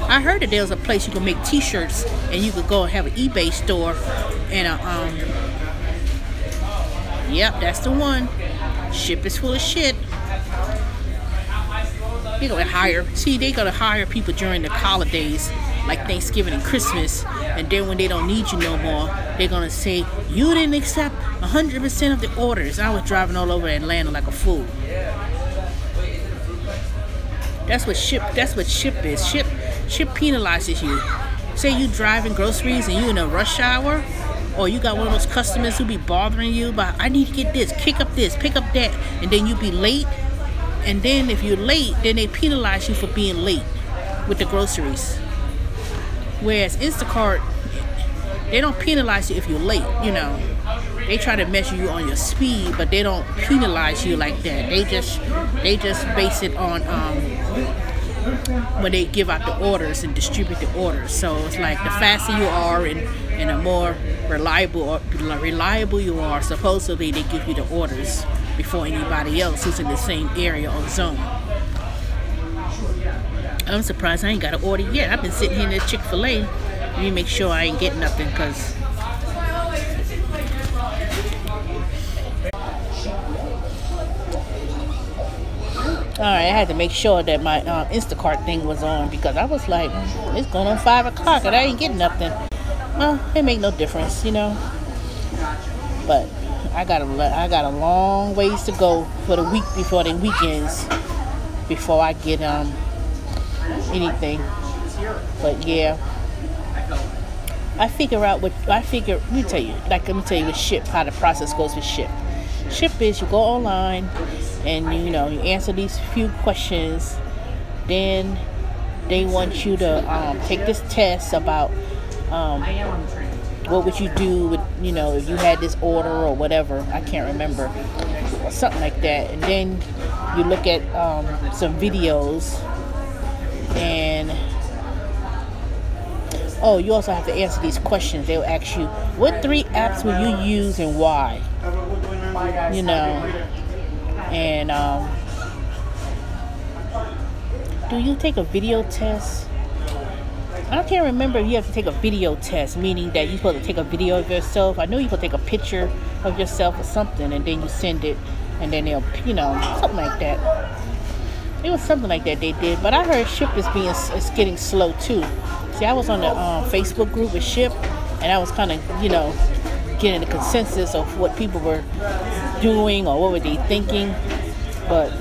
Speaker 1: I heard that there was a place you could make t-shirts and you could go and have an eBay store and yep, that's the one. Ship is full of shit. They gonna hire people during the holidays like Thanksgiving and Christmas, and then when they don't need you no more, they're gonna say you didn't accept 100% of the orders. I was driving all over Atlanta like a fool. That's what Ship is. Ship penalizes you. Say you driving groceries and you in a rush hour, or you got one of those customers who be bothering you about, I need to get this, pick up that, and then you be late. And then if you're late, then they penalize you for being late with the groceries. Whereas Instacart, they don't penalize you if you're late, you know. They try to measure you on your speed, but they don't penalize you like that. They just base it on when they give out the orders and distribute the orders. So it's like the faster you are and the more reliable you are, supposedly they give you the orders before anybody else who's in the same area or zone. I'm surprised I ain't got an order yet. I've been sitting here in this Chick-fil-A Let me make sure I ain't getting nothing, because alright, I had to make sure that my Instacart thing was on, because I was like, it's going on 5 o'clock and I ain't getting nothing. Well, it make no difference, you know. But I got a long ways to go for the week before the weekends before I get anything. But yeah, let me tell you with Ship, how the process goes with Ship. Ship is you go online and you answer these few questions, then they want you to take this test about what would you do with if you had this order or whatever, I can't remember, or something like that. And then you look at some videos, and you also have to answer these questions. They'll ask you, what 3 apps will you use and why? And do you take a video test? I can't remember if you have to take a video test, meaning that you're supposed to take a video of yourself. I know you're supposed to take a picture of yourself or something, and then you send it, and then they'll, something like that. It was something like that they did, but I heard Ship is getting slow too. See, I was on the Facebook group with Ship, and I was kind of, getting a consensus of what people were doing or what were they thinking, but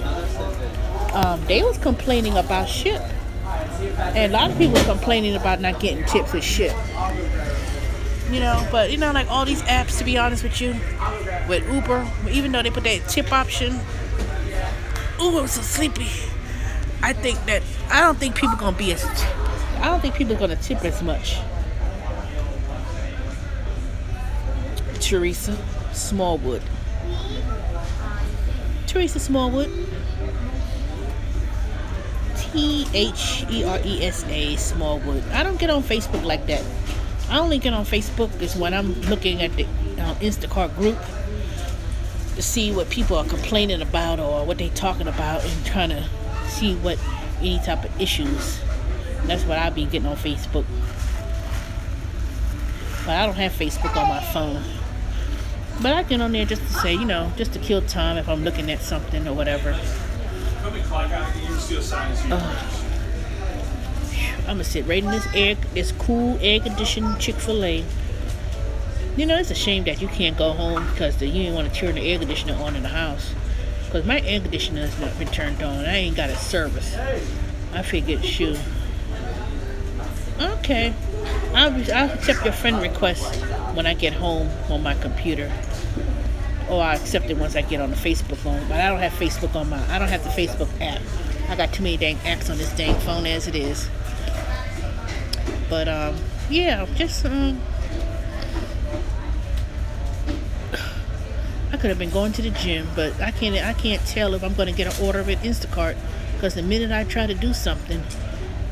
Speaker 1: they was complaining about Ship. And a lot of people are complaining about not getting tips with Ship. But like all these apps, to be honest with you, with Uber, even though they put that tip option, I'm so sleepy. I don't think people gonna tip as much. Teresa Smallwood. Teresa Smallwood. I don't get on Facebook like that. I only get on Facebook is when I'm looking at the Instacart group to see what people are complaining about or what they talking about, and trying to see what any type of issues. That's what I'll be getting on Facebook. But I don't have Facebook on my phone. But I get on there just to say, just to kill time if I'm looking at something or whatever. I'm gonna sit right in this cool air-conditioned Chick-fil-A. It's a shame that you can't go home because you didn't want to turn the air conditioner on in the house. Because my air conditioner has not been turned on. I ain't got a service. I figured, shoot. Okay. I'll accept your friend request when I get home on my computer. Or I'll accept it once I get on the Facebook phone. But I don't have Facebook I don't have the Facebook app. I got too many dang apps on this dang phone as it is. But yeah, just I could have been going to the gym, but I can't tell if I'm going to get an order of Instacart, because the minute I try to do something,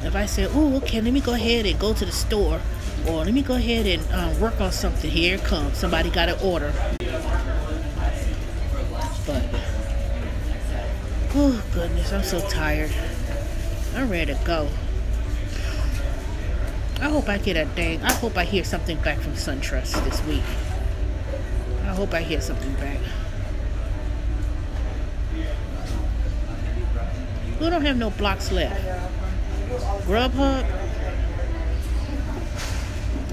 Speaker 1: if I say, oh, okay, let me go ahead and go to the store, or let me go ahead and work on something, here it comes, somebody got an order. But oh goodness, I'm so tired. I'm ready to go. I hope I hear something back from SunTrust this week. I hope I hear something back. We don't have no blocks left. Grubhub.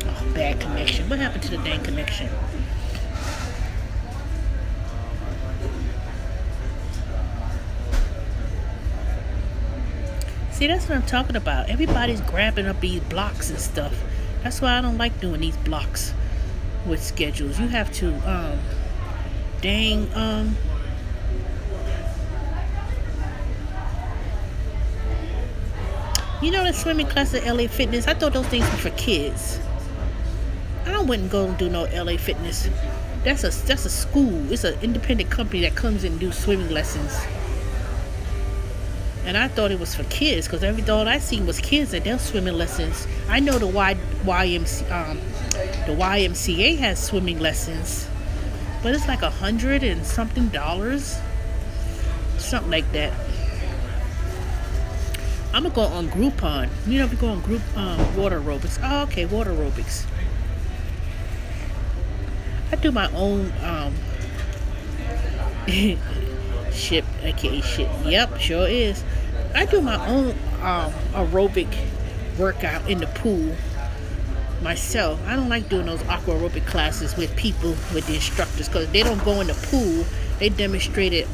Speaker 1: Oh, bad connection. What happened to the dang connection? See, that's what I'm talking about. Everybody's grabbing up these blocks and stuff. That's why I don't like doing these blocks with schedules. You have to, the swimming class at LA Fitness, I thought those things were for kids. I wouldn't go and do no LA Fitness. That's a school. It's an independent company that comes in and do swimming lessons. And I thought it was for kids, because all I seen was kids at their swimming lessons. I know the YMCA has swimming lessons, but it's like $100 and something, something like that. I'm gonna go on Groupon. You know, if you go on group water aerobics. Oh, okay, water aerobics. I do my own ship, aka shit. Yep, sure is. I do my own aerobic workout in the pool myself. I don't like doing those aqua aerobic classes with people, with the instructors, because they don't go in the pool. They demonstrate it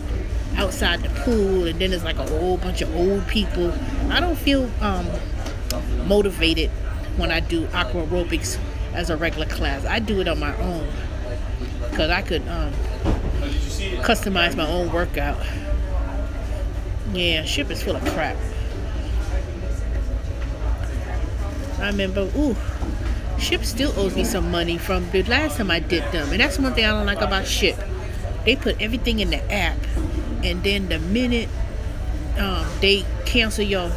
Speaker 1: outside the pool, and then there's like a whole bunch of old people. I don't feel motivated when I do aqua aerobics as a regular class. I do it on my own because I could customize my own workout. Yeah, ship is full of crap. I remember, Ship still owes me some money from the last time I did them, and that's one thing I don't like about Ship. They put everything in the app, and then the minute they cancel your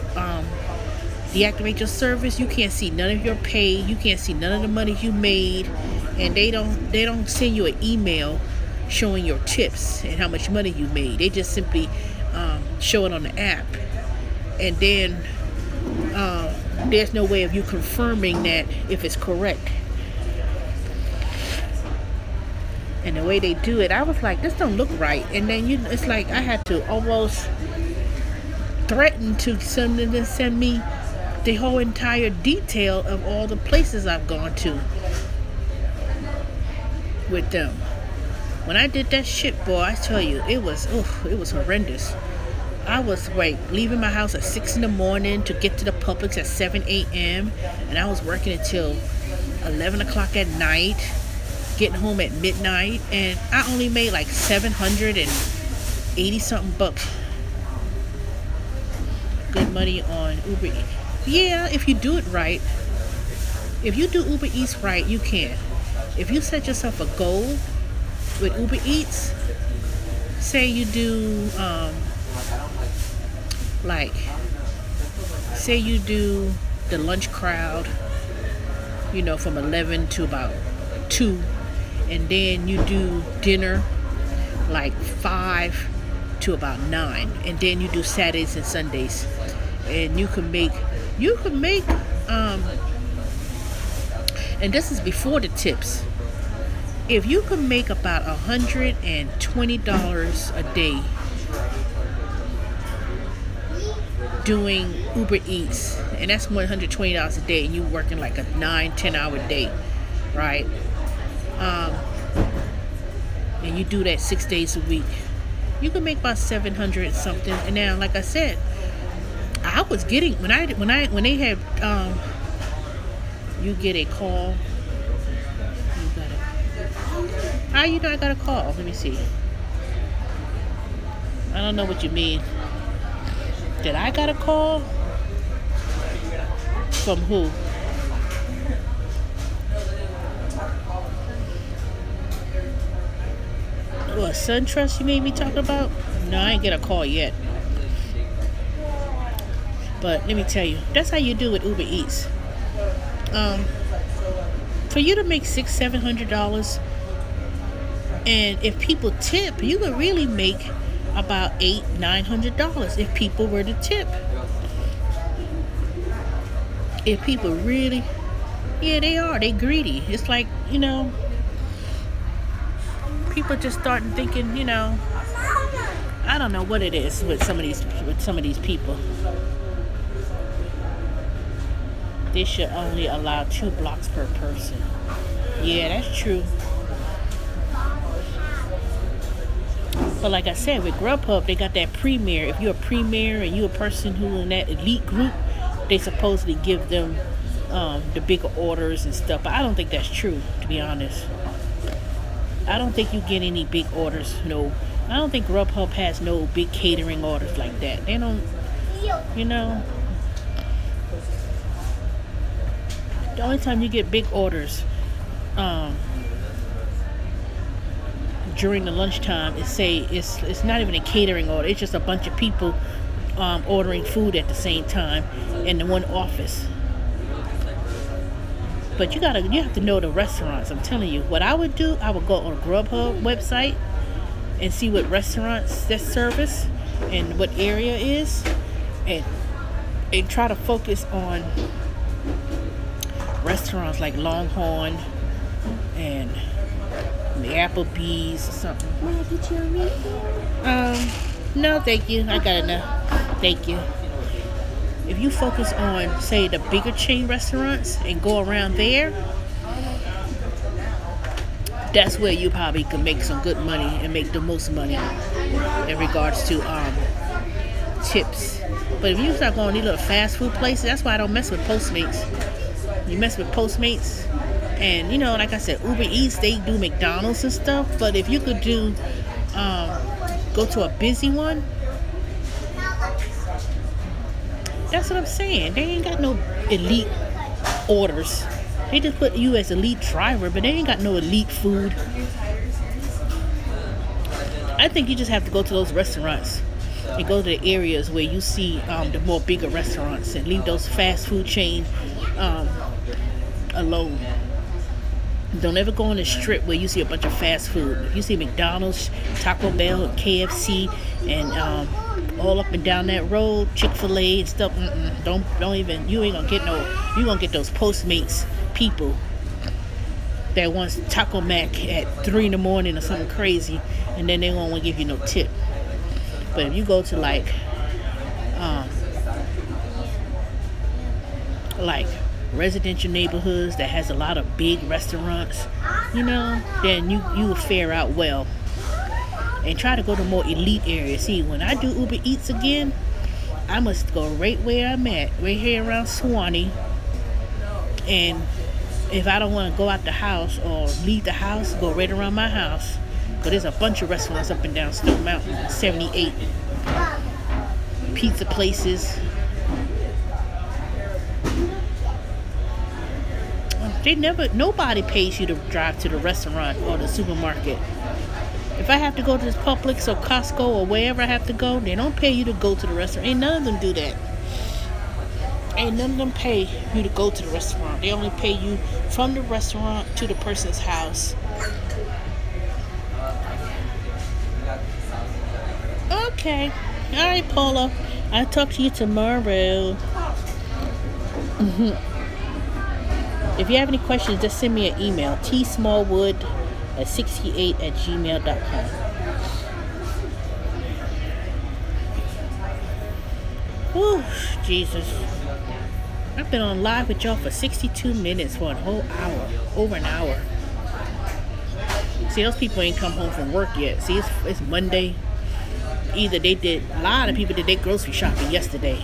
Speaker 1: deactivate your service, you can't see none of your pay, you can't see none of the money you made, and they don't send you an email showing your tips and how much money you made. They just simply show it on the app, and then there's no way of you confirming that if it's correct. And the way they do it, I was like, this don't look right. And then it's like I had to almost threaten to send me the whole entire detail of all the places I've gone to with them. When I did that shit, boy, I tell you, it was horrendous. I was leaving my house at 6 in the morning to get to the Publix at 7 a.m. and I was working until 11 o'clock at night, getting home at midnight, and I only made like $780 something bucks. Good money on Uber Eats. Yeah, if you do it right. If you do Uber Eats right, you can. If you set yourself a goal with Uber Eats, say you do say you do the lunch crowd, from 11 to about 2, and then you do dinner like 5 to about 9, and then you do Saturdays and Sundays, and you can make and this is before the tips. If you can make about $120 a day doing Uber Eats, and that's $120 a day, and you working like a 9-10 hour day, right? And you do that 6 days a week, you can make about 700 something. And now, like I said, I was getting when they had you get a call. How you know I got a call? Let me see. I don't know what you mean. Did I got a call? From who? What, SunTrust you made me talk about? No, I ain't get a call yet. But let me tell you, that's how you do with Uber Eats. For you to make $600-700, and if people tip, you could really make about $800-900 if people were to tip. If people really, yeah, they greedy. It's like, people just starting thinking, I don't know what it is with some of these people. They should only allow 2 blocks per person. Yeah, that's true. But like I said, with Grubhub, they got that Premier. If you're a Premier and you're a person who in that elite group, they supposedly give them the bigger orders and stuff. But I don't think that's true, to be honest. I don't think you get any big orders. No, I don't think Grubhub has no big catering orders like that. They don't, The only time you get big orders during the lunchtime is it's not even a catering order. It's just a bunch of people ordering food at the same time in the one office. But you have to know the restaurants. I'm telling you, what I would do, I would go on a Grubhub website and see what restaurants that service and what area is, and and try to focus on restaurants like Longhorn and the Applebee's or something. No, thank you. I got enough. Thank you. If you focus on, say, the bigger chain restaurants and go around there, that's where you probably can make some good money and make the most money in regards to tips. But if you start going to these little fast food places, that's why I don't mess with Postmates. You mess with Postmates, and you know, like I said, Uber Eats, they do McDonald's and stuff. But if you could do, go to a busy one, that's what I'm saying. They ain't got no elite orders. They just put you as elite driver, but they ain't got no elite food. I think you just have to go to those restaurants and go to the areas where you see the more bigger restaurants and leave those fast food chain alone. Don't ever go on the strip where you see a bunch of fast food. If you see McDonald's, Taco Bell, and KFC, and all up and down that road, Chick-fil-A and stuff, don't even. You ain't gonna get no. You gonna get those Postmates people that wants Taco Mac at 3 in the morning or something crazy, and then they won't want to give you no tip. But if you go to like residential neighborhoods that has a lot of big restaurants, you know, then you will fare out well. And try to go to more elite areas. See, when I do Uber Eats again, I must go right where I'm at, right here around Suwanee. And if I don't want to go out the house or leave the house, go right around my house. But there's a bunch of restaurants up and down Stone Mountain, 78 pizza places. Nobody pays you to drive to the restaurant or the supermarket. If I have to go to Publix or Costco or wherever I have to go, they don't pay you to go to the restaurant. Ain't none of them do that. Ain't none of them pay you to go to the restaurant. They only pay you from the restaurant to the person's house. Okay. All right, Paula. I'll talk to you tomorrow. If you have any questions, just send me an email. tsmallwood68@gmail.com. Whew, Jesus. I've been on live with y'all for 62 minutes for a whole hour. Over an hour. See, those people ain't come home from work yet. See, it's Monday. Either a lot of people did their grocery shopping yesterday.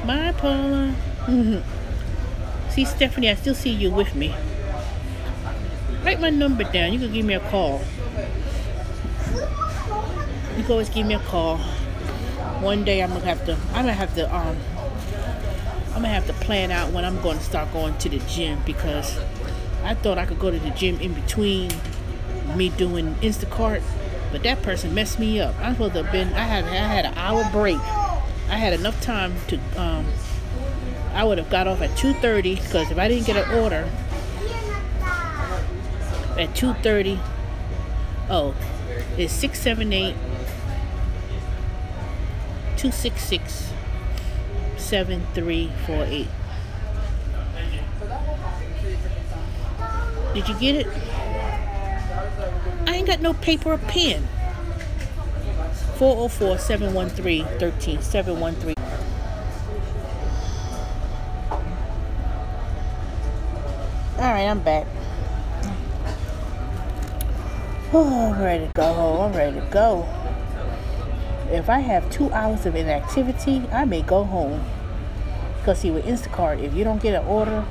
Speaker 1: Bye, Paula. See, Stephanie, I still see you with me. Write my number down. You can give me a call. You can always give me a call. One day I'm gonna have to plan out when I'm going to start going to the gym, because I thought I could go to the gym in between me doing Instacart, but that person messed me up. I'm supposed to have been. I had an hour break. I had enough time to. I would have got off at 2:30, because if I didn't get an order at 2:30, it's 678-266-7348. Did you get it? I ain't got no paper or pen. 404-713-13713. Alright, I'm back. Oh, I'm ready to go home. I'm ready to go. If I have 2 hours of inactivity, I may go home. Because see, with Instacart, if you don't get an order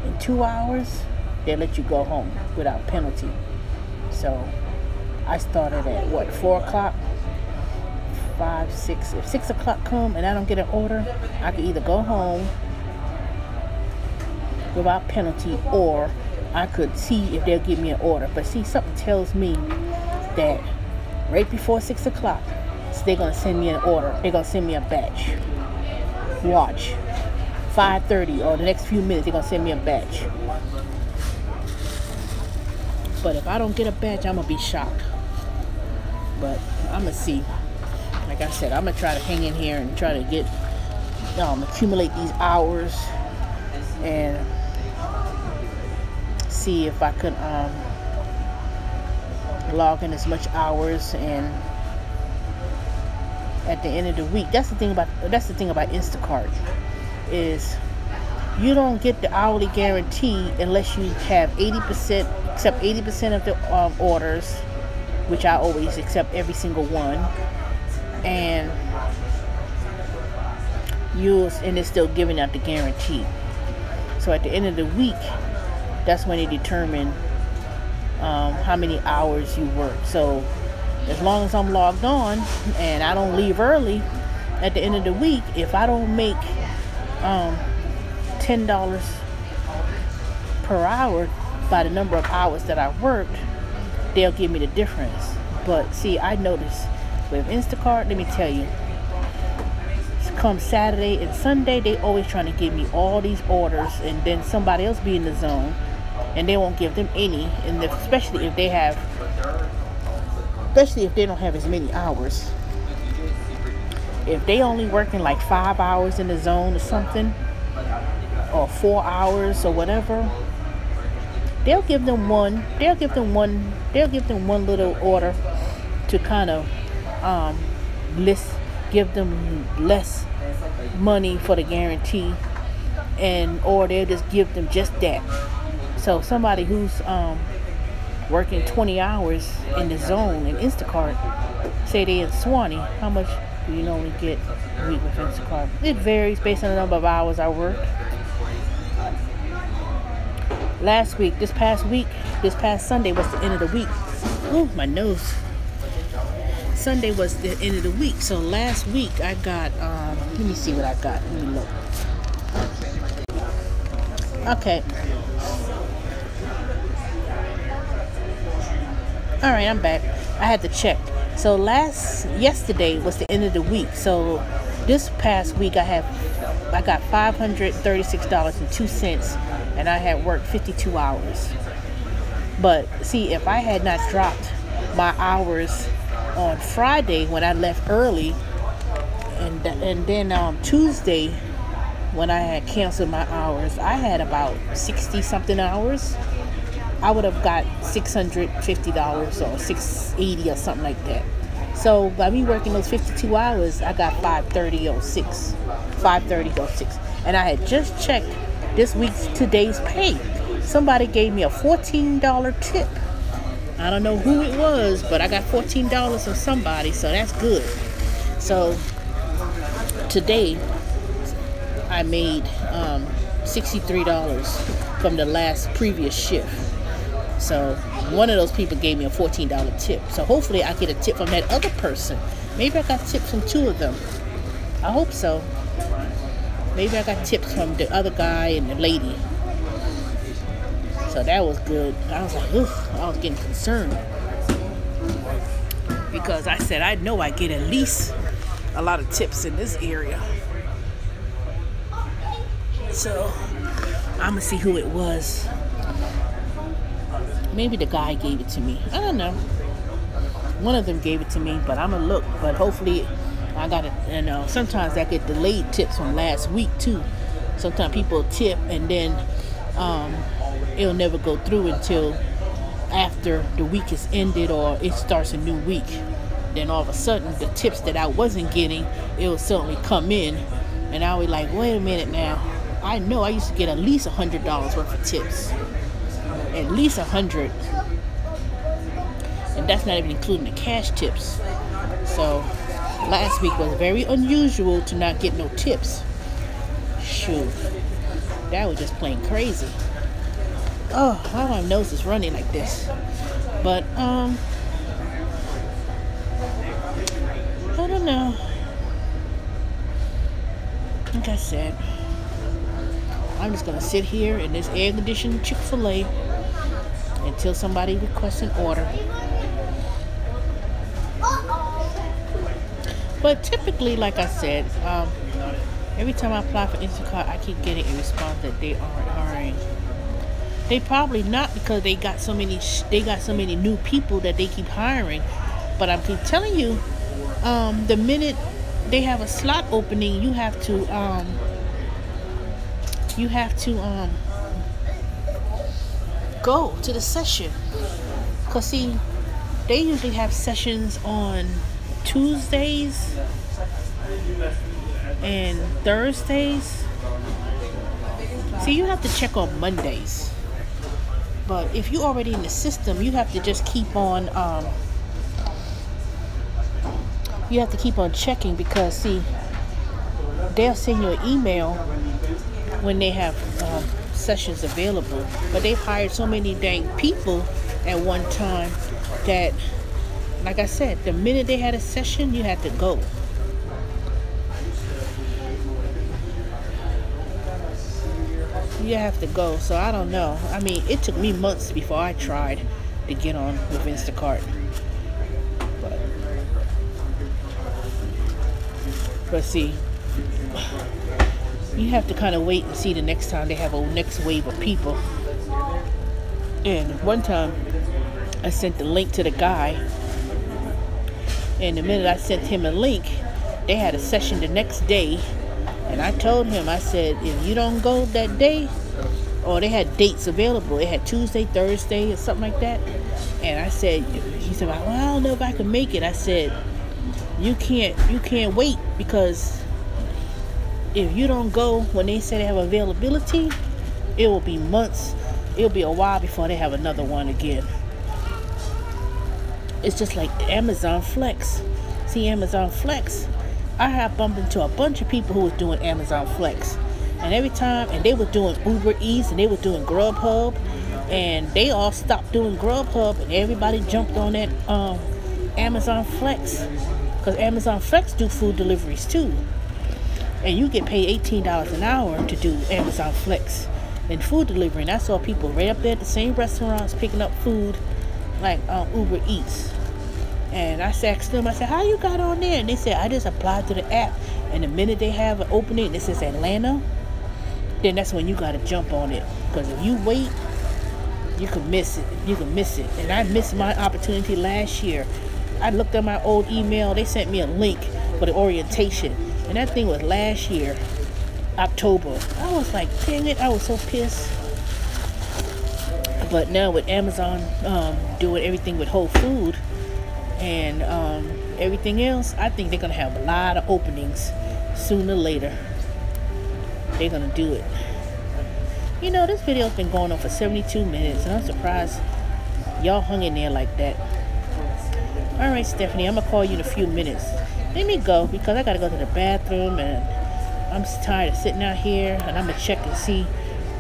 Speaker 1: in 2 hours, they let you go home without penalty. So I started at 4 o'clock, 5, 6. If 6 o'clock come and I don't get an order, I can either go home without penalty, or I could see if they'll give me an order. But see, something tells me that right before 6 o'clock, they're gonna send me an order. They're gonna send me a batch. Watch. 5:30 or the next few minutes, they're gonna send me a batch. But if I don't get a batch, I'm gonna be shocked. But I'm gonna see. Like I said, I'm gonna try to hang in here and try to get accumulate these hours and see if I could log in as much hours, and at the end of the week, that's the thing about Instacart, is you don't get the hourly guarantee unless you have 80%, accept 80% of the orders, which I always accept every single one, and it's still giving out the guarantee. So at the end of the week, that's when they determine how many hours you work. So as long as I'm logged on and I don't leave early, at the end of the week, if I don't make $10 per hour by the number of hours that I worked, they'll give me the difference. But see, I noticed with Instacart, let me tell you, come Saturday and Sunday, they always trying to give me all these orders, and then somebody else be in the zone and they won't give them any, and especially if they don't have as many hours. If they only working like 5 hours in the zone or something, or 4 hours or whatever, they'll give them one little order to kind of give them less money for the guarantee, or they'll just give them just that. So somebody who's working 20 hours in the zone in Instacart, say they in Swanee, how much do you normally get a week with Instacart? It varies based on the number of hours I work. This past Sunday was the end of the week. Oh, my nose. Sunday was the end of the week. So last week I got, let me see what I got. Let me look. Okay. All right, I'm back. I had to check. So yesterday was the end of the week. So this past week I got $536.02, and I had worked 52 hours. But see, if I had not dropped my hours on Friday when I left early, and then Tuesday when I had canceled my hours, I had about 60 something hours. I would have got $650 or $680 or something like that. So by me working those 52 hours, I got $530.06. And I had just checked today's pay. Somebody gave me a $14 tip. I don't know who it was, but I got $14 from somebody, so that's good. So today I made $63 from the previous shift. So one of those people gave me a $14 tip. So hopefully I get a tip from that other person. Maybe I got tips from 2 of them. I hope so. Maybe I got tips from the other guy and the lady. So that was good. I was like, oof, I was getting concerned. Because I said, I know I get at least a lot of tips in this area. So I'm going to see who it was. Maybe the guy gave it to me. I don't know. One of them gave it to me, but I'm going to look. But hopefully I got it. Sometimes I get delayed tips from last week too. Sometimes people tip and then it'll never go through until after the week is ended or it starts a new week. Then all of a sudden the tips that I wasn't getting, it'll suddenly come in, and I'll be like, wait a minute now. I know I used to get at least $100 worth of tips. At least 100, and that's not even including the cash tips. So last week was very unusual to not get no tips. Shoot, that was just plain crazy. Oh, how my nose is running like this. But I don't know. Like I said, I'm just gonna sit here in this air-conditioned Chick-fil-A until somebody requests an order. But typically, like I said, every time I apply for Instacart, I keep getting a response that they aren't hiring. They probably not, because they got so many new people that they keep hiring. But I keep telling you, the minute they have a slot opening, you have to go to the session. Cause see, they usually have sessions on Tuesdays and Thursdays. See, you have to check on Mondays. But if you're already in the system, you have to just keep on checking, because see, they'll send you an email when they have sessions available. But they've hired so many dang people at one time that, like I said, the minute they had a session, you had to go. You have to go. So I don't know. I mean, it took me months before I tried to get on with Instacart. But see, you have to kind of wait and see the next time they have a next wave of people. And one time, I sent the link to the guy, and the minute I sent him a link, they had a session the next day. And I told him, I said, if you don't go that day, or they had dates available, they had Tuesday, Thursday, or something like that. And I said, he said, well, I don't know if I can make it. I said, you can't wait, because if you don't go when they say they have availability, it will be months. It'll be a while before they have another one again. It's just like Amazon Flex. See, Amazon Flex, I have bumped into a bunch of people who was doing Amazon Flex, and every time, and they were doing Uber Eats, and they were doing Grubhub, and they all stopped doing Grubhub, and everybody jumped on that Amazon Flex, because Amazon Flex do food deliveries too, and you get paid $18 an hour to do Amazon Flex and food delivery. And I saw people right up there at the same restaurants picking up food, like Uber Eats. And I asked them, I said, how you got on there? And they said, I just applied to the app, and the minute they have an opening that says Atlanta, then that's when you got to jump on it. Because if you wait, you can miss it. You can miss it. And I missed my opportunity last year. I looked at my old email. They sent me a link for the orientation, and that thing was last year, October. I was like, dang it, I was so pissed. But now with Amazon doing everything with Whole Food and everything else, I think they're going to have a lot of openings sooner or later. They're going to do it. You know, this video's been going on for 72 minutes, and I'm surprised y'all hung in there like that. Alright, Stephanie, I'm going to call you in a few minutes. Let me go, because I got to go to the bathroom, and I'm tired of sitting out here, and I'm going to check and see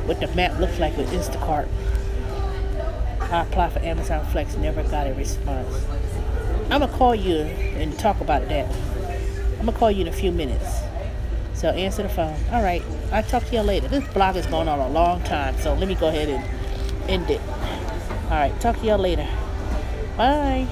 Speaker 1: what the map looks like with Instacart. I applied for Amazon Flex, never got a response. I'm going to call you and talk about that. I'm going to call you in a few minutes. So answer the phone. Alright, I'll talk to you later. This blog is going on a long time, so let me go ahead and end it. Alright, talk to y'all later. Bye.